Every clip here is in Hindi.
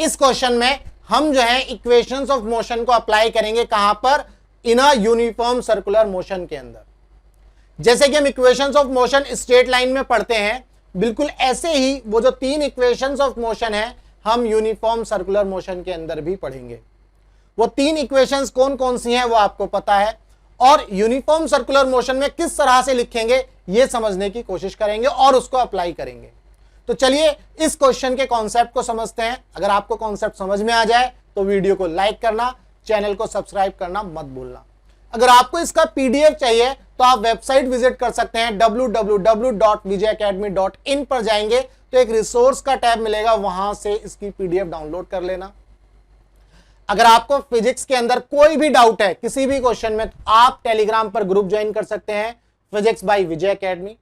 इस क्वेश्चन में हम जो है इक्वेशंस ऑफ मोशन को अप्लाई करेंगे कहां पर, इन अ यूनिफॉर्म सर्कुलर मोशन के अंदर। जैसे कि हम equations of motion straight line में पढ़ते हैं, बिल्कुल ऐसे ही वो जो 3 इक्वेशंस ऑफ मोशन है हम यूनिफॉर्म सर्कुलर मोशन के अंदर भी पढ़ेंगे। वो 3 इक्वेशंस कौन कौन सी हैं वो आपको पता है, और यूनिफॉर्म सर्कुलर मोशन में किस तरह से लिखेंगे ये समझने की कोशिश करेंगे और उसको अप्लाई करेंगे। तो चलिए इस क्वेश्चन के कॉन्सेप्ट को समझते हैं। अगर आपको कॉन्सेप्ट समझ में आ जाए तो वीडियो को लाइक करना, चैनल को सब्सक्राइब करना मत भूलना। अगर आपको इसका पीडीएफ चाहिए तो आप वेबसाइट विजिट कर सकते हैं, www.vijayacademy.in पर जाएंगे तो एक रिसोर्स का टैब मिलेगा, वहां से इसकी पीडीएफ डाउनलोड कर लेना। अगर आपको फिजिक्स के अंदर कोई भी डाउट है किसी भी क्वेश्चन में, तो आप टेलीग्राम पर ग्रुप ज्वाइन कर सकते हैं, फिजिक्स बाय विजय एकेडमी।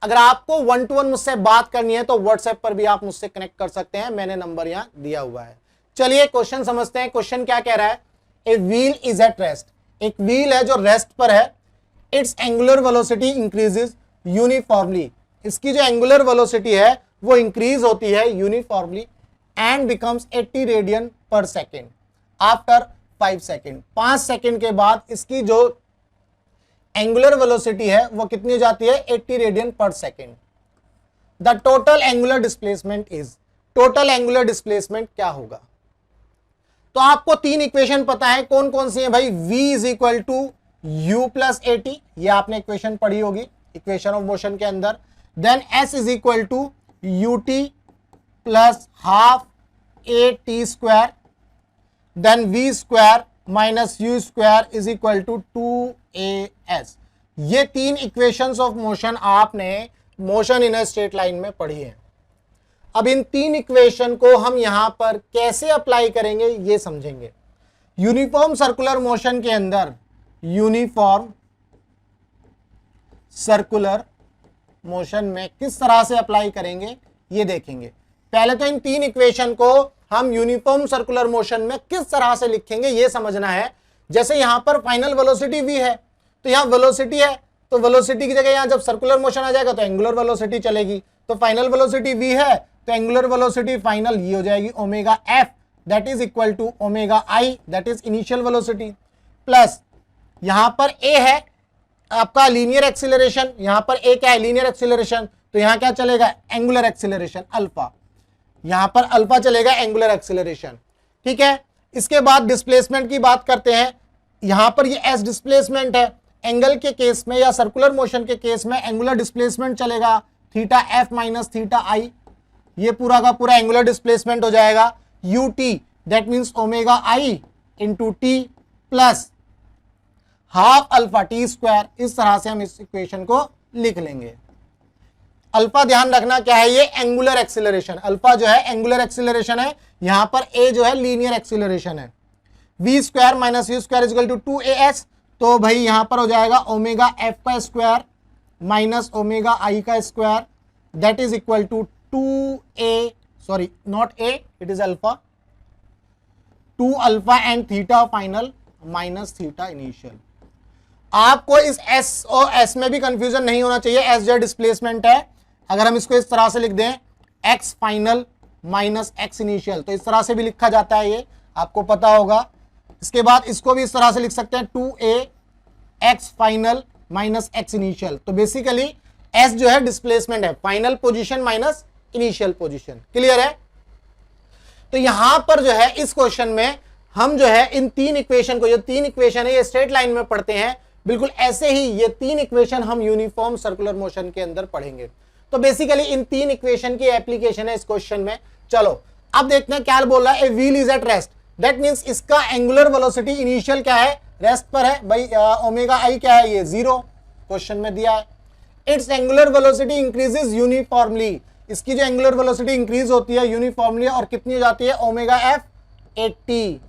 अगर आपको 1-to-1 मुझसे बात करनी है तो व्हाट्सएप पर भी आप मुझसे कनेक्ट कर सकते हैं, मैंने नंबर यहां दिया हुआ है। चलिए क्वेश्चन समझते हैं। क्वेश्चन क्या कह रहा है, a wheel is at rest, एक व्हील है जो रेस्ट पर है, it's angular velocity increases uniformly, इसकी जो एंगुलर वेलोसिटी है वो इंक्रीज होती है यूनिफॉर्मली एंड बिकम्स 80 रेडियन पर सेकेंड आफ्टर 5 सेकेंड। 5 सेकेंड के बाद इसकी जो एंगुलर वेलोसिटी है वो कितनी हो जाती है, 80 रेडियन पर second. The total angular displacement is, total angular displacement क्या होगा। तो आपको 3 इक्वेशन पता है, कौन कौन सी है भाई, v is equal to u plus a t, ये आपने इक्वेशन पढ़ी होगी इक्वेशन ऑफ मोशन के अंदर। Then s is equal to u t plus half a t square, then v square minus u square is equal to 2as। ये 3 इक्वेशंस ऑफ मोशन आपने motion in a straight line में पढ़ी है। अब इन 3 इक्वेशन को हम यहां पर कैसे अप्लाई करेंगे ये समझेंगे। यूनिफॉर्म सर्कुलर मोशन के अंदर, यूनिफॉर्म सर्कुलर मोशन में किस तरह से अप्लाई करेंगे ये देखेंगे। पहले तो इन 3 इक्वेशन को हम यूनिफॉर्म सर्कुलर मोशन में किस तरह से लिखेंगे ये समझना है। जैसे यहां पर फाइनल वेलोसिटी v है, तो यहां वेलोसिटी है, तो वेलोसिटी की जगह यहां जब सर्कुलर मोशन आ जाएगा तो एंगुलर वेलोसिटी चलेगी। तो फाइनल वेलोसिटी v है तो एंगुलर वेलोसिटी फाइनल ये हो जाएगी omega f, that is equal to omega i, that is initial velocity, plus यहां पर a है आपका लीनियर एक्सीलरेशन, यहां पर a क्या है, लीनियर एक्सीलरेशन, तो यहां क्या चलेगा, एंगुलर एक्सीलरेशन अल्फा, यहां पर अल्फा चलेगा एंगुलर एक्सीलरेशन। ठीक है, इसके बाद डिस्प्लेसमेंट की बात करते हैं। यहां पर ये s डिस्प्लेसमेंट है, एंगल के केस में या सर्कुलर मोशन के केस में एंगुलर डिस्प्लेसमेंट चलेगा theta f minus theta i, ये पूरा का पूरा एंगुलर डिस्प्लेसमेंट हो जाएगा ut, that means omega i into T plus half alpha T square. इस तरह से हम इस इक्वेशन को लिख लेंगे। अल्फा ध्यान रखना क्या है, ये एंगुलर एक्सीलरेशन, अल्फा जो है एंगुलर एक्सीलरेशन है, यहां पर a जो है लीनियर एक्सीलरेशन है। v square minus u square is equal to 2as, तो भाई यहां पर हो जाएगा ओमेगा f का स्क्वायर माइनस ओमेगा i का square, that is equal to 2a, sorry not a, it is alpha, 2 alpha and theta final minus theta initial. आपको इस s और s में भी कंफ्यूजन नहीं होना चाहिए, s जो डिस्प्लेसमेंट है, अगर हम इसको इस तरह से लिख दें x final minus x initial, तो इस तरह से भी लिखा जाता है, ये आपको पता होगा। इसके बाद इसको भी इस तरह से लिख सकते हैं 2a x final minus x initial. तो बेसिकली s जो है डिस्प्लेसमेंट है, final position minus initial position. Clear है। तो यहां पर जो है इस क्वेश्चन में हम जो है इन 3 इक्वेशन को, जो 3 इक्वेशन है ये स्ट्रेट लाइन में पढ़ते हैं, बिल्कुल ऐसे ही ये 3 इक्वेशन हम यूनिफॉर्म सर्कुलर मोशन के अंदर पढ़ेंगे। तो बेसिकली इन 3 इक्वेशन की एप्लीकेशन है इस क्वेश्चन में। चलो अब देखते हैं क्या बोल रहा है, a wheel is at rest, that means इसका एंगुलर वेलोसिटी इनिशियल क्या है, रेस्ट पर है भाई, ओमेगा आई क्या है, ये 0 क्वेश्चन में दिया है। It's angular velocity increases uniformly, इसकी जो एंगुलर वेलोसिटी इंक्रीज होती है यूनिफॉर्मली और कितनी हो जाती है, omega F 80,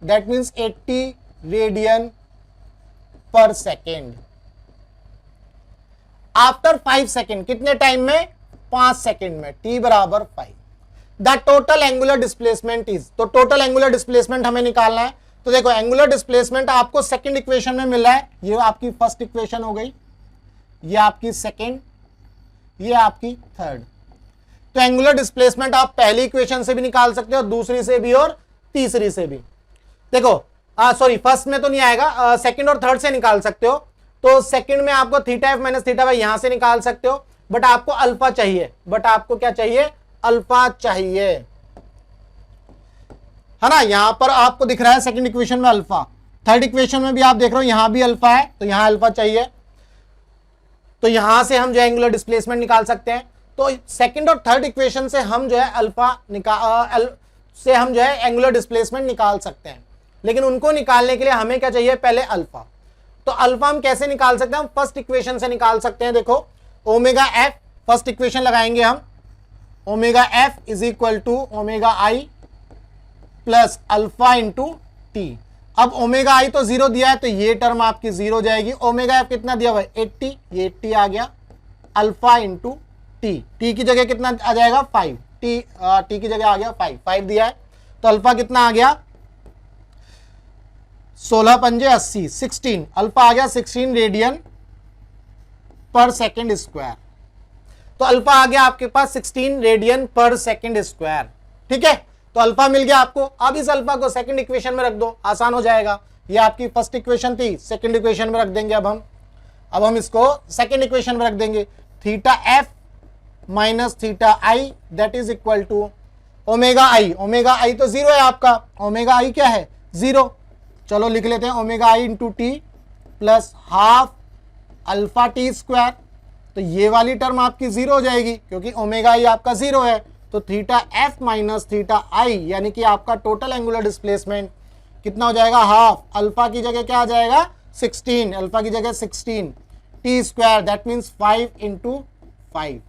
that means 80 radian पर सेकेंड आफ्टर 5 सेकेंड, कितने टाइम में, 5 सेकेंड में, t बराबर 5। The total angular displacement is, तो टोटल एंगुलर डिस्प्लेसमेंट हमें निकालना है। तो देखो एंगुलर डिस्प्लेसमेंट आपको सेकंड इक्वेशन में मिल रहा है, ये आपकी फर्स्ट इक्वेशन हो गई, ये आपकी सेकंड, ये आपकी थर्ड। तो एंगुलर डिस्प्लेसमेंट आप पहली इक्वेशन से भी निकाल सकते हो, दूसरी से भी और तीसरी से भी। देखो सॉरी फर्स्ट में तो नहीं आएगा, सेकंड और थर्ड से निकाल सकते हो। तो सेकंड में आपको theta F minus theta Y यहां से निकाल सकते हो, बट आपको अल्फा चाहिए, बट आपको क्या चाहिए, अल्फा चाहिए, है ना। यहां पर आपको दिख रहा है सेकंड इक्वेशन में अल्फा, थर्ड इक्वेशन में भी आप देख रहे हो यहां भी अल्फा है, तो यहां अल्फा चाहिए। तो यहां से हम जो है एंगुलर डिस्प्लेसमेंट निकाल सकते हैं। तो सेकंड और थर्ड इक्वेशन से हम जो है से हम जो है एंगुलर डिस्प्लेसमेंट निकाल सकते हैं, लेकिन उनको निकालने के लिए हमें क्या चाहिए, पहले अल्फा। तो अल्फा हम कैसे निकाल सकते हैं, हम फर्स्ट इक्वेशन से निकाल सकते हैं। देखो ओमेगा एफ, फर्स्ट इक्वेशन लगाएंगे हम, omega F is equal to omega I plus alpha into T. अब ओमेगा आई तो 0 दिया है, तो ये टर्म आपकी 0 हो जाएगी। ओमेगा एफ कितना दिया हुआ है, 80, ये 80 आ गया, अल्फा इंटू टी, टी की जगह कितना आ जाएगा, 5, टी की जगह आ गया 5 दिया है, तो अल्फा कितना आ गया, 16 पंजे 80, 16, अल्फा आ गया 16 रेडियन पर सेकेंड स्क्वायर। तो अल्फा आ गया आपके पास 16 रेडियन पर सेकेंड स्क्वायर, ठीक है। तो अल्फा मिल गया आपको। अब इस अल्फा को सेकंड इक्वेशन में रख दो, आसान हो जाएगा। ये आपकी फर्स्ट इक्वेशन थी, सेकंड इक्वेशन में रख देंगे। अब हम इसको सेकंड इक्वेशन में रख देंगे, theta F minus theta I that is equal to omega I. Omega I तो 0 है आपका, ओमेगा आई क्या है, 0। चलो लिख लेते हैं ओमेगा आई into T plus half alpha T square. तो ये वाली टर्म आपकी 0 हो जाएगी, क्योंकि ओमेगा आई आपका 0 है। तो थीटा एफ माइनस थीटा आई यानी कि आपका टोटल एंगुलर डिस्प्लेसमेंट कितना हो जाएगा, हाफ। अल्फा की जगह क्या आ जाएगा, 16, अल्फा की जगह 16 T square, that means 5 into 5,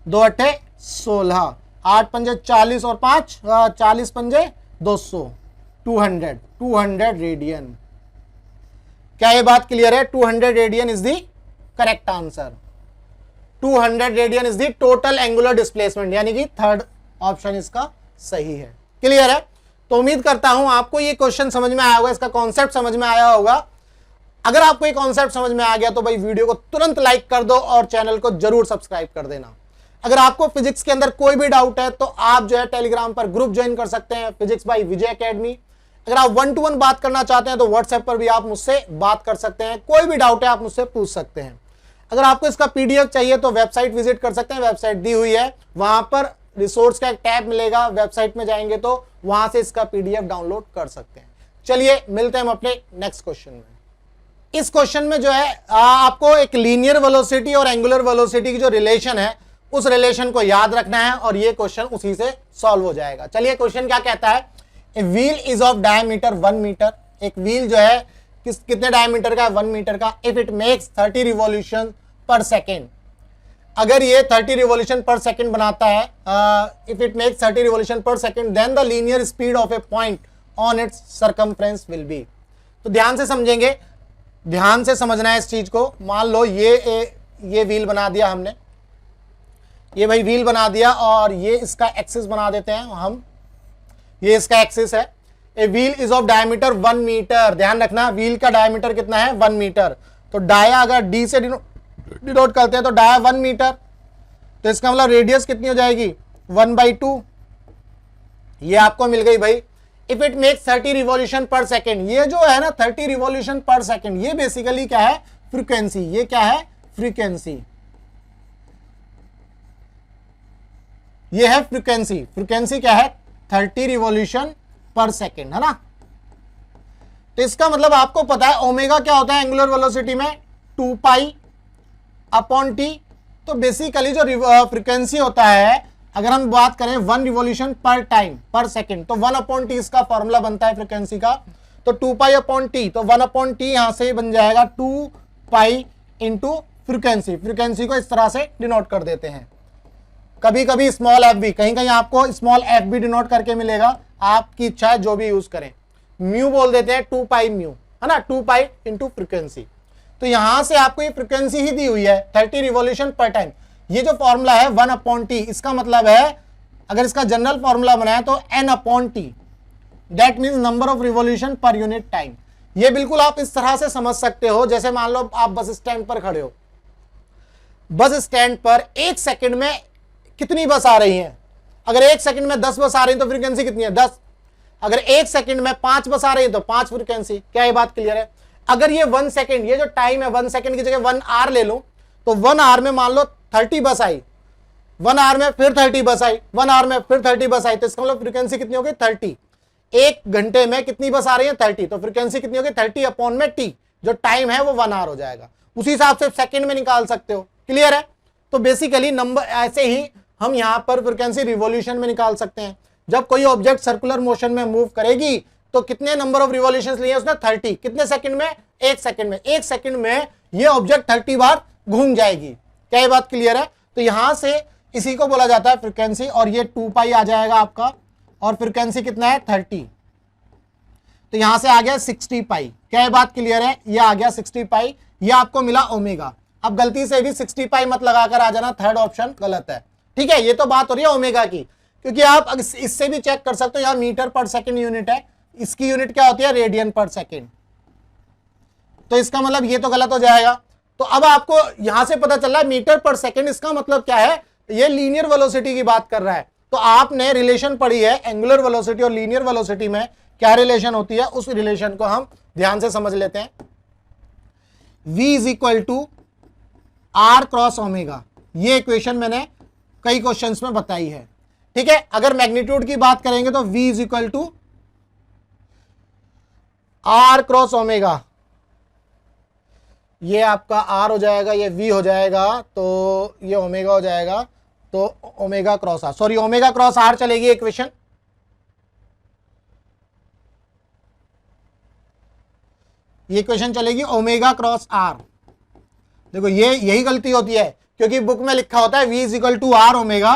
2 अट्ठे 16, 8 पंजे 40 और 5 40 पंजे 200, 200 रेडियन। क्या ये बात क्लियर है, 200 radian is the correct answer. 200 radian is the total angular displacement, यानी कि थर्ड ऑप्शन इसका सही है। क्लियर है। तो उम्मीद करता हूं आपको ये क्वेश्चन समझ में आया होगा, इसका कॉन्सेप्ट समझ में आया होगा। अगर आपको ये कॉन्सेप्ट समझ में आ गया तो भाई वीडियो को तुरंत लाइक कर दो और चैनल को जरूर सब्सक्राइब कर देना। अगर आपको फिजिक्स के अंदर कोई भी डाउट है तो आप जो है टेलीग्राम पर ग्रुप ज्वाइन कर सकते हैं, फिजिक्स बाय विजय एकेडमी। अगर आप 1-to-1 बात करना चाहते हैं तो व्हाट्सएप पर भी आप मुझसे बात कर सकते हैं, कोई भी डाउट है आप मुझसे पूछ सकते हैं। अगर आपको इसका पीडीएफ चाहिए तो वेबसाइट विजिट कर सकते हैं, वेबसाइट दी हुई है, वहां पर रिसोर्स का एक टैब मिलेगा, वेबसाइट में जाएंगे तो वहां से इसका पीडीएफ डाउनलोड कर सकते हैं। चलिए मिलते हैं हम अपने नेक्स्ट क्वेश्चन में। इस क्वेश्चन में जो है आपको एक लीनियर वेलोसिटी और एंगुलर वेलोसिटी की जो रिलेशन है उस रिलेशन को याद रखना है और ये क्वेश्चन उसी से सॉल्व हो जाएगा। चलिए क्वेश्चन क्या कहता है, a wheel is of diameter 1 metre. एक व्हील जो है कितने डायमीटर का है, 1 मीटर का। If it makes 30 revolution per second, अगर ये 30 रिवॉल्यूशन पर सेकेंड बनाता है, if it makes 30 revolution per second then the linear speed of a point on its circumference will be. तो ध्यान से समझेंगे, ध्यान से समझना है इस चीज को। मान लो ये व्हील बना दिया हमने, ये भाई व्हील बना दिया और ये इसका एक्सिस बना देते हैं हम, ये इसका एक्सिस है। A wheel is of diameter 1 metre. ध्यान रखना व्हील का डायमीटर कितना है, 1 मीटर। तो डाया अगर डी से डिनोट करते हैं तो डाया 1 मीटर, तो इसका मतलब रेडियस कितनी हो जाएगी, 1/2। ये आपको मिल गई भाई। If it makes 30 revolution per second, ये जो है ना 30 रिवॉल्यूशन पर सेकेंड, ये बेसिकली क्या है, फ्रीक्वेंसी। ये क्या है, फ्रीक्वेंसी। ये है फ्रीक्वेंसी। फ्रीक्वेंसी क्या है, 30 रिवॉल्यूशन पर सेकेंड, है ना। तो इसका मतलब आपको पता है ओमेगा क्या होता है एंगुलर वेलोसिटी में, 2 पाई अपॉन टी। तो बेसिकली जो फ्रीक्वेंसी होता है, अगर हम बात करें 1 रिवॉल्यूशन पर टाइम पर सेकेंड, तो 1 अपॉन टी इसका फॉर्मूला बनता है फ्रीक्वेंसी का। तो 2 पाई अपॉन टी, तो 1 अपॉन टी यहां से बन जाएगा 2 पाई इंटू फ्रीक्वेंसी। फ्रीक्वेंसी को इस तरह से डिनोट कर देते हैं। कभी कभी स्मॉल एफ भी, कहीं कहीं आपको स्मॉल एफ भी डिनोट करके मिलेगा, आपकी इच्छा है जो भी यूज करें। म्यू बोल देते हैं, 2 पाई म्यू, है ना, 2 पाई इंटू फ्रीक्वेंसी। तो यहां से आपको ये फ्रीक्वेंसी ही दी हुई है 30 रिवॉल्यूशन पर टाइम। ये जो फॉर्मूला है 1 अपॉन टी, इसका मतलब है अगर इसका जनरल फॉर्मूला बनाए तो n upon T, that means number of revolution per unit time. ये बिल्कुल आप इस तरह से समझ सकते हो, जैसे मान लो आप बस स्टैंड पर खड़े हो, बस स्टैंड पर 1 सेकंड में कितनी बस आ रही हैं। अगर 1 सेकंड में 10 बस आ रही है तो फ्रीक्वेंसी कितनी है 10। अगर 1 सेकंड में 5 बस आ रही है तो 5 फ्रीक्वेंसी। क्या ये बात क्लियर है? अगर ये 1 सेकंड, ये जो टाइम है 1 सेकंड की जगह 1 आवर ले लो तो 1 आवर में मान लो 30 बस आई, 1 आवर में फिर 30 बस आई, 1 आवर में फिर 30 बस आई, तो इसका मतलब फ्रीक्वेंसी कितनी होगी 30। 1 घंटे में कितनी बस आ रही है 30, तो फ्रीक्वेंसी कितनी होगी 30 अपॉन में टी, जो टाइम है वो 1 आवर हो जाएगा। उसी हिसाब से सेकंड में निकाल सकते हो। क्लियर है? तो बेसिकली नंबर ऐसे ही हम यहां पर फ्रीक्वेंसी रिवॉल्यूशन में निकाल सकते हैं। जब कोई ऑब्जेक्ट सर्कुलर मोशन में मूव करेगी तो कितने नंबर ऑफ रिवॉल्यूशंस लिए उसने 30। कितने सेकंड में? 1 सेकंड में। 1 सेकंड में ये ऑब्जेक्ट 30 बार घूम जाएगी। क्या ये बात क्लियर है? तो यहां से इसी को बोला जाता है फ्रीक्वेंसी, और ये 2 पाई आ जाएगा आपका, और फ्रीक्वेंसी कितना है 30, तो यहां से आ गया 60 पाई। क्या ये बात क्लियर है? ये आ गया 60 पाई, ये आपको मिला ओमेगा। अब गलती से भी 60 पाई मत लगाकर आ जाना, थर्ड ऑप्शन गलत है। ठीक है, ये तो बात हो रही है ओमेगा की, क्योंकि आप इससे भी चेक कर सकते हो, यहां मीटर पर सेकंड यूनिट है, इसकी यूनिट क्या होती है रेडियन पर सेकंड, तो इसका मतलब ये तो गलत हो जाएगा। तो अब आपको यहां से पता चल रहा है मीटर पर सेकंड, इसका मतलब क्या है, ये लीनियर वेलोसिटी की बात कर रहा है। तो आपने रिलेशन पढ़ी है एंगुलर वेलोसिटी और लीनियर वेलोसिटी में क्या रिलेशन होती है, उस रिलेशन को हम ध्यान से समझ लेते हैं। v is equal to R cross omega, ये इक्वेशन मैंने कई क्वेश्चंस में बताई है। ठीक है, अगर मैग्नीट्यूड की बात करेंगे तो v is equal to R cross omega, ये आपका r हो जाएगा, ये v हो जाएगा, तो ये ओमेगा हो जाएगा, तो omega cross R, sorry omega cross R चलेगी इक्वेशन। ये इक्वेशन चलेगी ओमेगा क्रॉस आर। देखो ये यही गलती होती है, क्योंकि बुक में लिखा होता है v is equal to R omega,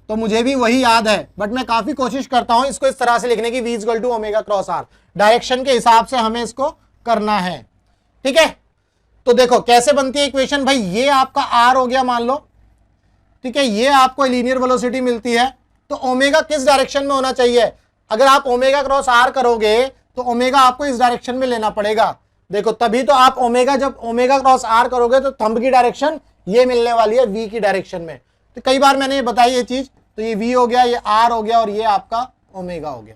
तो मुझे भी वही याद है, बट मैं काफी कोशिश करता हूं इसको इस तरह से लिखने की, v is equal to omega cross R, direction के हिसाब से हमें इसको करना है। ठीक है, तो देखो कैसे बनती है इक्वेशन भाई, ये आपका r हो गया मान लो, ठीक है, ये आपको लीनियर वेलोसिटी मिलती है, तो ओमेगा किस डायरेक्शन में होना चाहिए, अगर आप ओमेगा क्रॉस r करोगे तो ओमेगा आपको इस डायरेक्शन में लेना पड़ेगा। देखो तभी तो आप ओमेगा, जब ओमेगा क्रॉस r करोगे तो थंब की डायरेक्शन ये मिलने वाली है v की डायरेक्शन में। तो कई बार मैंने ये बताई ये चीज, तो ये v हो गया, ये r हो गया, और ये आपका ओमेगा हो गया।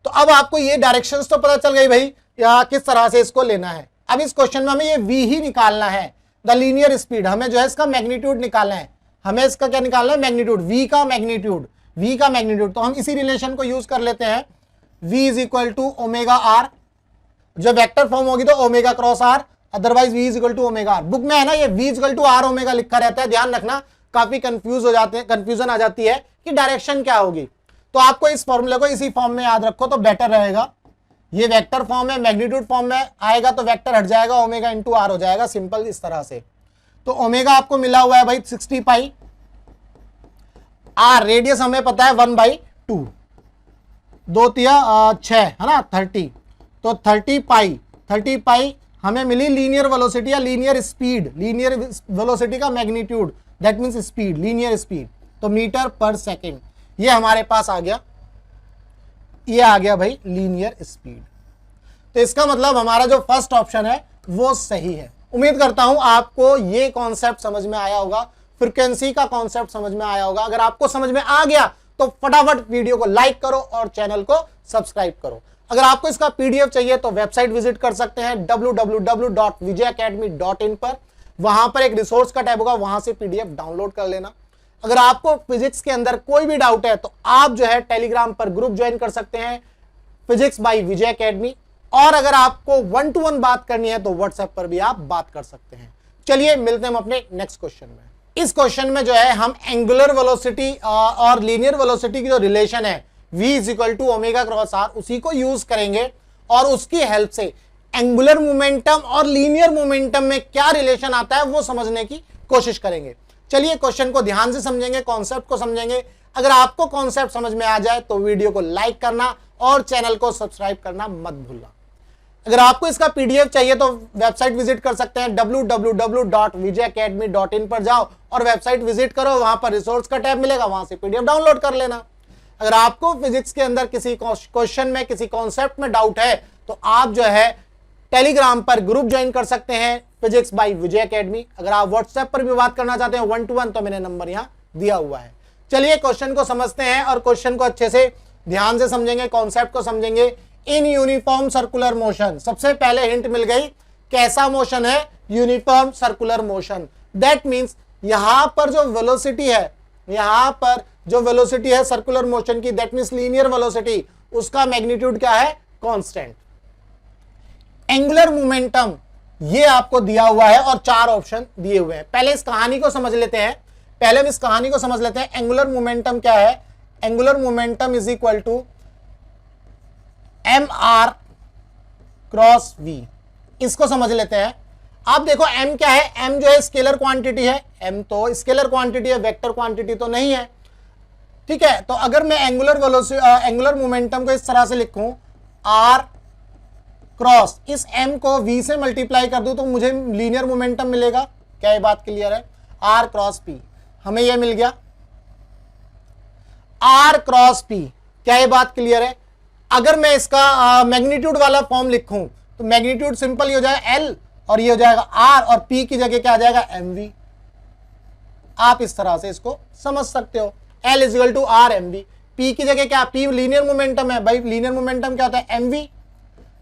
तो अब आपको ये डायरेक्शंस तो पता चल गई भाई, या किस तरह से इसको लेना है। अब इस क्वेश्चन में हमें ये v ही निकालना है, द लीनियर स्पीड, हमें जो है इसका मैग्नीट्यूड निकालना है, हमें इसका क्या निकालना है मैग्नीट्यूड, v का मैग्नीट्यूड, v का मैग्नीट्यूड। तो हम इसी रिलेशन को यूज कर लेते हैं, v is equal to omega R, जब वेक्टर फॉर्म होगी तो omega cross R, otherwise v is equal to omega R. Book में है ना ये v is equal to R omega लिखा रहता है, ध्यान रखना, काफी कंफ्यूज हो जाते हैं, कंफ्यूजन आ जाती है कि डायरेक्शन क्या होगी। तो आपको इस फॉर्मूले को इसी फॉर्म में याद रखो तो बेटर रहेगा। ये वेक्टर फॉर्म है, मैग्नीट्यूड फॉर्म में आएगा तो वेक्टर हट जाएगा, ओमेगा इंटू आर हो जाएगा, सिंपल इस तरह से। तो ओमेगा आपको मिला हुआ है भाई 60 पाई, आर रेडियस हमें पता है 1/2, 2 तिया 6 है ना 30, तो 30 पाई हमें मिली लीनियर वेलोसिटी या लीनियर स्पीड, लीनियर वेलोसिटी का magnitude, that means speed, linear speed, तो मीटर पर सेकंड, ये हमारे पास आ गया, ये आ गया भाई लीनियर स्पीड। तो इसका मतलब हमारा जो फर्स्ट ऑप्शन है वो सही है। उम्मीद करता हूं आपको ये कॉन्सेप्ट समझ में आया होगा, फ्रीक्वेंसी का कॉन्सेप्ट समझ में आया होगा। अगर आपको समझ में आ गया तो फटाफट वीडियो को लाइक करो और चैनल को सब्सक्राइब करो। अगर आपको इसका पीडीएफ चाहिए तो वेबसाइट विजिट कर सकते हैं www.vijayacademy.in पर, वहां पर एक रिसोर्स का टैब होगा, वहां से पीडीएफ डाउनलोड कर लेना। अगर आपको फिजिक्स के अंदर कोई भी डाउट है तो आप जो है टेलीग्राम पर ग्रुप ज्वाइन कर सकते हैं, फिजिक्स बाय विजय एकेडमी, और अगर आपको 1-to-1 बात करनी है तो व्हाट्सएप पर भी आप बात कर सकते हैं। चलिए मिलते हैं हम अपने नेक्स्ट क्वेश्चन में। इस क्वेश्चन में जो है हम एंगुलर वेलोसिटी और लीनियर वेलोसिटी की जो रिलेशन है v is equal to omega cross R, उसी को यूज करेंगे और उसकी हेल्प से एंगुलर मोमेंटम और लीनियर मोमेंटम में क्या रिलेशन आता है वो समझने की कोशिश करेंगे। चलिए क्वेश्चन को ध्यान से समझेंगे, कॉन्सेप्ट को समझेंगे। अगर आपको कॉन्सेप्ट समझ में आ जाए तो वीडियो को लाइक करना और चैनल को सब्सक्राइब करना मत भूलना। अगर आपको इसका पीडीएफ चाहिए तो वेबसाइट विजिट कर सकते हैं, www.vijayacademy.in पर जाओ और वेबसाइट विजिट करो, वहां पर रिसोर्स का टैब मिलेगा, वहां से पीडीएफ डाउनलोड कर लेना। अगर आपको फिजिक्स के अंदर किसी क्वेश्चन में, किसी कॉन्सेप्ट में डाउट है तो आप जो है टेलीग्राम पर ग्रुप ज्वाइन कर सकते हैं, फिजिक्स बाय विजय एकेडमी। अगर आप व्हाट्सएप पर भी बात करना चाहते हैं 1-to-1 तो मैंने नंबर यहाँ दिया हुआ है। चलिए क्वेश्चन को समझते हैं और क्वेश्चन को अच्छे से ध्यान से समझेंगे, कॉन्सेप्ट को समझेंगे। इन यूनिफॉर्म सर्कुलर मोशन, सबसे पहले हिंट मिल गई, कैसा मोशन है? Uniform circular motion. That means यहां पर जो वेलोसिटी है, यहां पर जो वेलोसिटी है सर्कुलर मोशन की, दैट मींस लीनियर वेलोसिटी, उसका मैग्नीट्यूड क्या है? कांस्टेंट। एंगुलर मोमेंटम ये आपको दिया हुआ है और 4 ऑप्शन दिए हुए हैं। पहले इस कहानी को समझ लेते हैं, एंगुलर मोमेंटम क्या है? Angular momentum is equal to mr cross v। इसको समझ लेते हैं। आप देखो m क्या है? m जो है स्केलर क्वांटिटी है, m तो स्केलर क्वांटिटी है, वेक्टर क्वांटिटी तो नहीं है। ठीक है, तो अगर मैं एंगुलर मोमेंटम को इस तरह से लिखूं, r क्रॉस इस m को v से मल्टीप्लाई कर दूं तो मुझे लीनियर मोमेंटम मिलेगा। क्या ये बात क्लियर है? r क्रॉस p, हमें ये मिल गया r क्रॉस p। क्या ये बात क्लियर है? अगर मैं इसका मैग्नीट्यूड वाला फॉर्म लिखूं तो मैग्नीट्यूड सिंपल ही हो जाएगा l और ये हो जाएगा r और p की जगह क्या आ जाएगा? mv। आप इस तरह से इसको समझ सकते हो, l is equal to r mv। p की जगह क्या? p लीनियर मोमेंटम है भाई, लीनियर मोमेंटम क्या होता है? mv।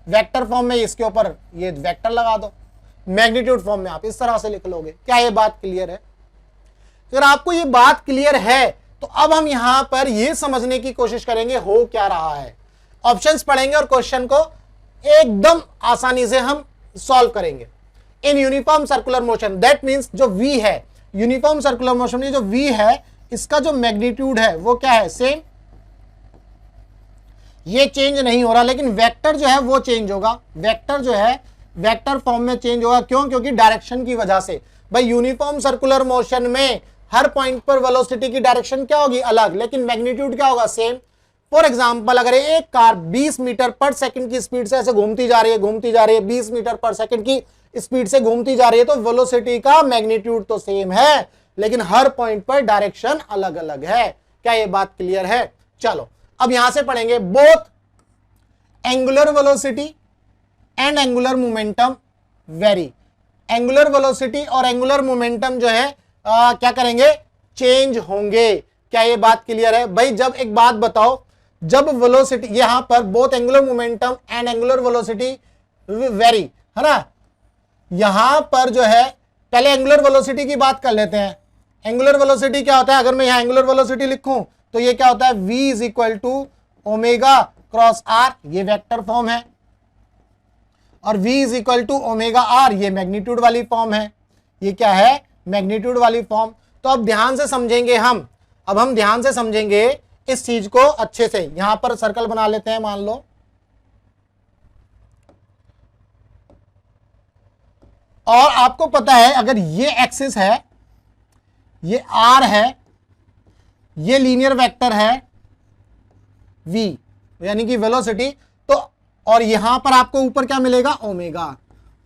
वेक्टर फॉर्म में इसके ऊपर ये वेक्टर लगा दो, मैग्नीट्यूड फॉर्म में आप इस तरह से लिख लोगे। क्या ये बात क्लियर है? अगर आपको ये बात क्लियर है तो अब हम यहां पर ये समझने की कोशिश करेंगे हो क्या रहा है। ऑप्शंस पढ़ेंगे और क्वेश्चन को एकदम आसानी से हम सॉल्व करेंगे। In uniform circular motion, that means जो v है, यूनिफॉर्म सर्कुलर मोशन में जो v है, इसका जो मैग्नीट्यूड है वो क्या है? सेम। ये चेंज नहीं हो रहा, लेकिन वेक्टर जो है वो चेंज होगा। वेक्टर जो है वेक्टर फॉर्म में चेंज होगा। क्यों? क्योंकि डायरेक्शन की वजह से। भाई यूनिफॉर्म सर्कुलर मोशन में हर पॉइंट पर वेलोसिटी की डायरेक्शन क्या होगी? अलग, लेकिन मैग्नीट्यूड क्या होगा? सेम। फॉर एग्जाम्पल, अगर एक कार 20 मीटर पर सेकंड की स्पीड से ऐसे घूमती जा रही है 20 मीटर पर सेकंड की स्पीड से घूमती जा रही है, तो वेलोसिटी का मैग्नीट्यूड तो सेम है, लेकिन हर पॉइंट पर डायरेक्शन अलग अलग है। क्या ये बात क्लियर है? चलो अब यहां से पढ़ेंगे, both angular velocity and angular momentum very. Angular velocity और एंगुलर मोमेंटम जो है क्या करेंगे? चेंज होंगे। क्या ये बात क्लियर है? भाई जब एक बात बताओ, जब वेलोसिटी यहां पर both angular momentum and angular velocity very, है ना, यहां पर जो है, पहले एंगुलर वेलोसिटी की बात कर लेते हैं। एंगुलर वेलोसिटी क्या होता है? अगर मैं यहां एंगुलर वेलोसिटी लिखूं तो ये क्या होता है? v is equal to omega cross r, ये वेक्टर फॉर्म है, और v is equal to omega r, ये मैग्नीट्यूड वाली फॉर्म है। ये क्या है? मैग्नीट्यूड वाली फॉर्म। तो अब ध्यान से समझेंगे हम, अब हम ध्यान से समझेंगे इस चीज को अच्छे से। यहां पर सर्कल बना लेते हैं, मान लो, और आपको पता है अगर ये एक्सिस है, ये r है, ये लीनियर वेक्टर है v यानी कि वेलोसिटी, तो और यहां पर आपको ऊपर क्या मिलेगा? ओमेगा।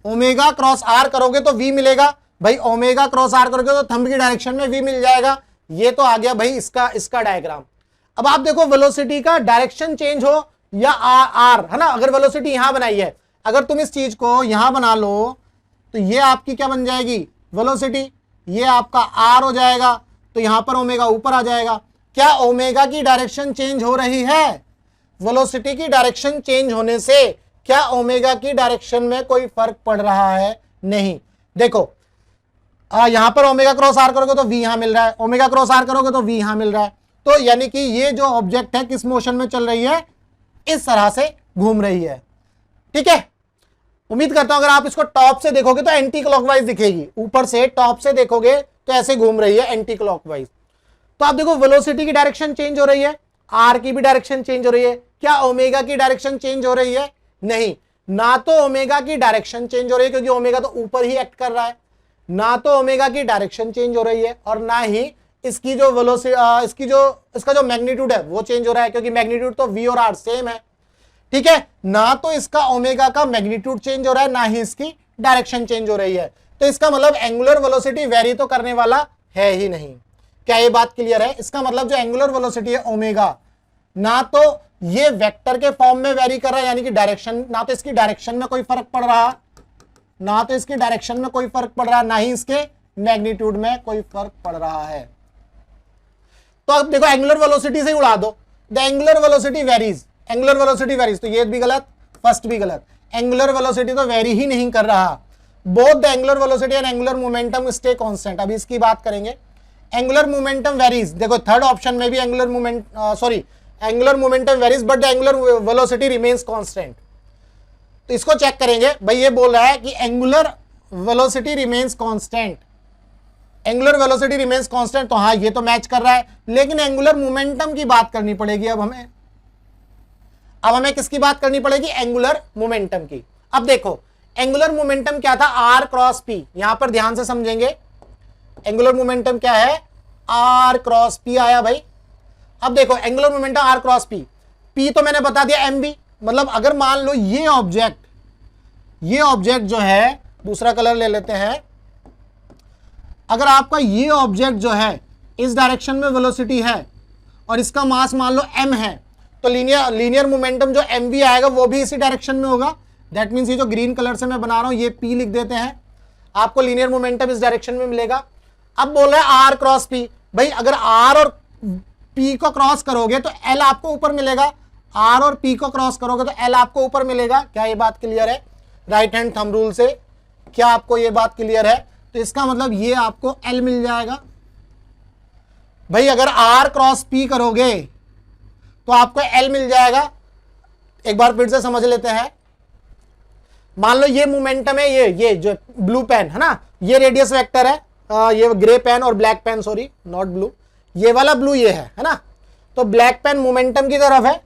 ओमेगा क्रॉस r करोगे तो v मिलेगा। भाई ओमेगा क्रॉस r करोगे तो थंब की डायरेक्शन में v मिल जाएगा। ये तो आ गया भाई इसका डायग्राम। अब आप देखो वेलोसिटी का डायरेक्शन चेंज हो या r, है ना, अगर वेलोसिटी यहां बनाई है, अगर तुम इस चीज को यहां बना लो तो ये आपकी क्या बन जाएगी? वेलोसिटी। ये आपका r हो जाएगा, तो यहां पर ओमेगा ऊपर आ जाएगा। क्या ओमेगा की डायरेक्शन चेंज हो रही है? वेलोसिटी की डायरेक्शन चेंज होने से क्या ओमेगा की डायरेक्शन में कोई फर्क पड़ रहा है? नहीं। देखो यहां पर ओमेगा क्रॉस r करोगे तो v यहां मिल रहा है, ओमेगा क्रॉस r करोगे तो v यहां मिल रहा है। तो यानी कि ये जो ऑब्जेक्ट है किस मोशन में चल रही है? इस तरह से घूम रही है। ठीक है, उम्मीद करता हूं अगर आप इसको टॉप से देखोगे तो एंटी क्लॉकवाइज दिखेगी। ऊपर से टॉप से देखोगे तो ऐसे घूम रही है एंटी क्लॉकवाइज। तो आप देखो वेलोसिटी की डायरेक्शन चेंज हो रही है, r की भी डायरेक्शन चेंज हो रही है। क्या ओमेगा की डायरेक्शन चेंज हो रही है? नहीं, ना तो ओमेगा की डायरेक्शन चेंज हो रही है क्योंकि ओमेगा तो ऊपर ही एक्ट कर रहा है, ना तो ओमेगा की डायरेक्शन चेंज हो रही है, और ना ही इसकी जो वेलोसिटी इसका जो मैग्नीट्यूड है वो चेंज हो रहा है, क्योंकि मैग्नीट्यूड तो v और r सेम है। ठीक है, ना तो इसका ओमेगा का मैग्नीट्यूड चेंज हो रहा है, ना ही इसकी डायरेक्शन चेंज हो रही है। तो इसका मतलब एंगुलर वेलोसिटी वेरी तो करने वाला है ही नहीं। क्या ये बात क्लियर है? इसका मतलब जो एंगुलर वेलोसिटी है ओमेगा, ना तो ये वेक्टर के फॉर्म में वेरी कर रहा है, यानी कि डायरेक्शन, ना तो इसकी डायरेक्शन में कोई फर्क पड़ रहा ना तो इसके डायरेक्शन में कोई फर्क पड़ रहा है, ना ही इसके मैग्नीट्यूड में कोई फर्क पड़ रहा है। तो अब देखो एंगुलर वेलोसिटी से उड़ा दो, the angular velocity varies, angular velocity varies, तो ये भी गलत, फर्स्ट भी गलत, एंगुलर वेलोसिटी तो वेरी ही नहीं कर रहा। Both the angular velocity and angular momentum stay constant. अभी इसकी बात करेंगे, एंगुलर मोमेंटम वेरीज, देखो थर्ड ऑप्शन में भी angular moment angular momentum varies but the angular velocity remains constant. तो इसको चेक करेंगे, भाई ये बोल रहा है कि angular velocity remains constant, angular velocity remains constant, तो हाँ ये तो मैच कर रहा है, लेकिन एंगुलर मोमेंटम की बात करनी पड़ेगी अब हमें किसकी बात करनी पड़ेगी, एंगुलर मोमेंटम की। अब देखो एंगुलर मोमेंटम क्या था, आर क्रॉस पी, यहां पर ध्यान से समझेंगे, एंगुलर मोमेंटम क्या है, आर क्रॉस पी आया भाई। अब देखो angular momentum R cross P, P तो मैंने बता दिया एम बी, मतलब अगर मान लो ये ऑब्जेक्ट जो है, दूसरा कलर ले लेते हैं, अगर आपका ये ऑब्जेक्ट जो है इस डायरेक्शन में वेलोसिटी है और इसका मास मान लो m है, तो लीनियर मोमेंटम जो एम बी आएगा वो भी इसी डायरेक्शन में होगा। दैट मीन्स ये जो ग्रीन कलर से मैं बना रहा हूं ये p लिख देते हैं, आपको लीनियर मोमेंटम इस डायरेक्शन में मिलेगा। अब बोल रहा है आर क्रॉस पी, भाई अगर आर और पी को क्रॉस करोगे तो एल आपको ऊपर मिलेगा, आर और पी को क्रॉस करोगे तो एल आपको ऊपर मिलेगा। क्या ये बात क्लियर है, राइट हैंड थंब रूल से क्या आपको ये बात क्लियर है? तो इसका मतलब ये आपको एल मिल जाएगा। भाई अगर आर क्रॉस पी करोगे तो आपको एल मिल जाएगा। एक बार फिर से समझ लेते हैं, मान लो ये मोमेंटम है, ये जो ब्लू पेन है ना, ये रेडियस वेक्टर है, ये ग्रे पेन और black pen, sorry not blue, ये वाला ब्लू ये है ना, तो ब्लैक पेन मोमेंटम की तरफ है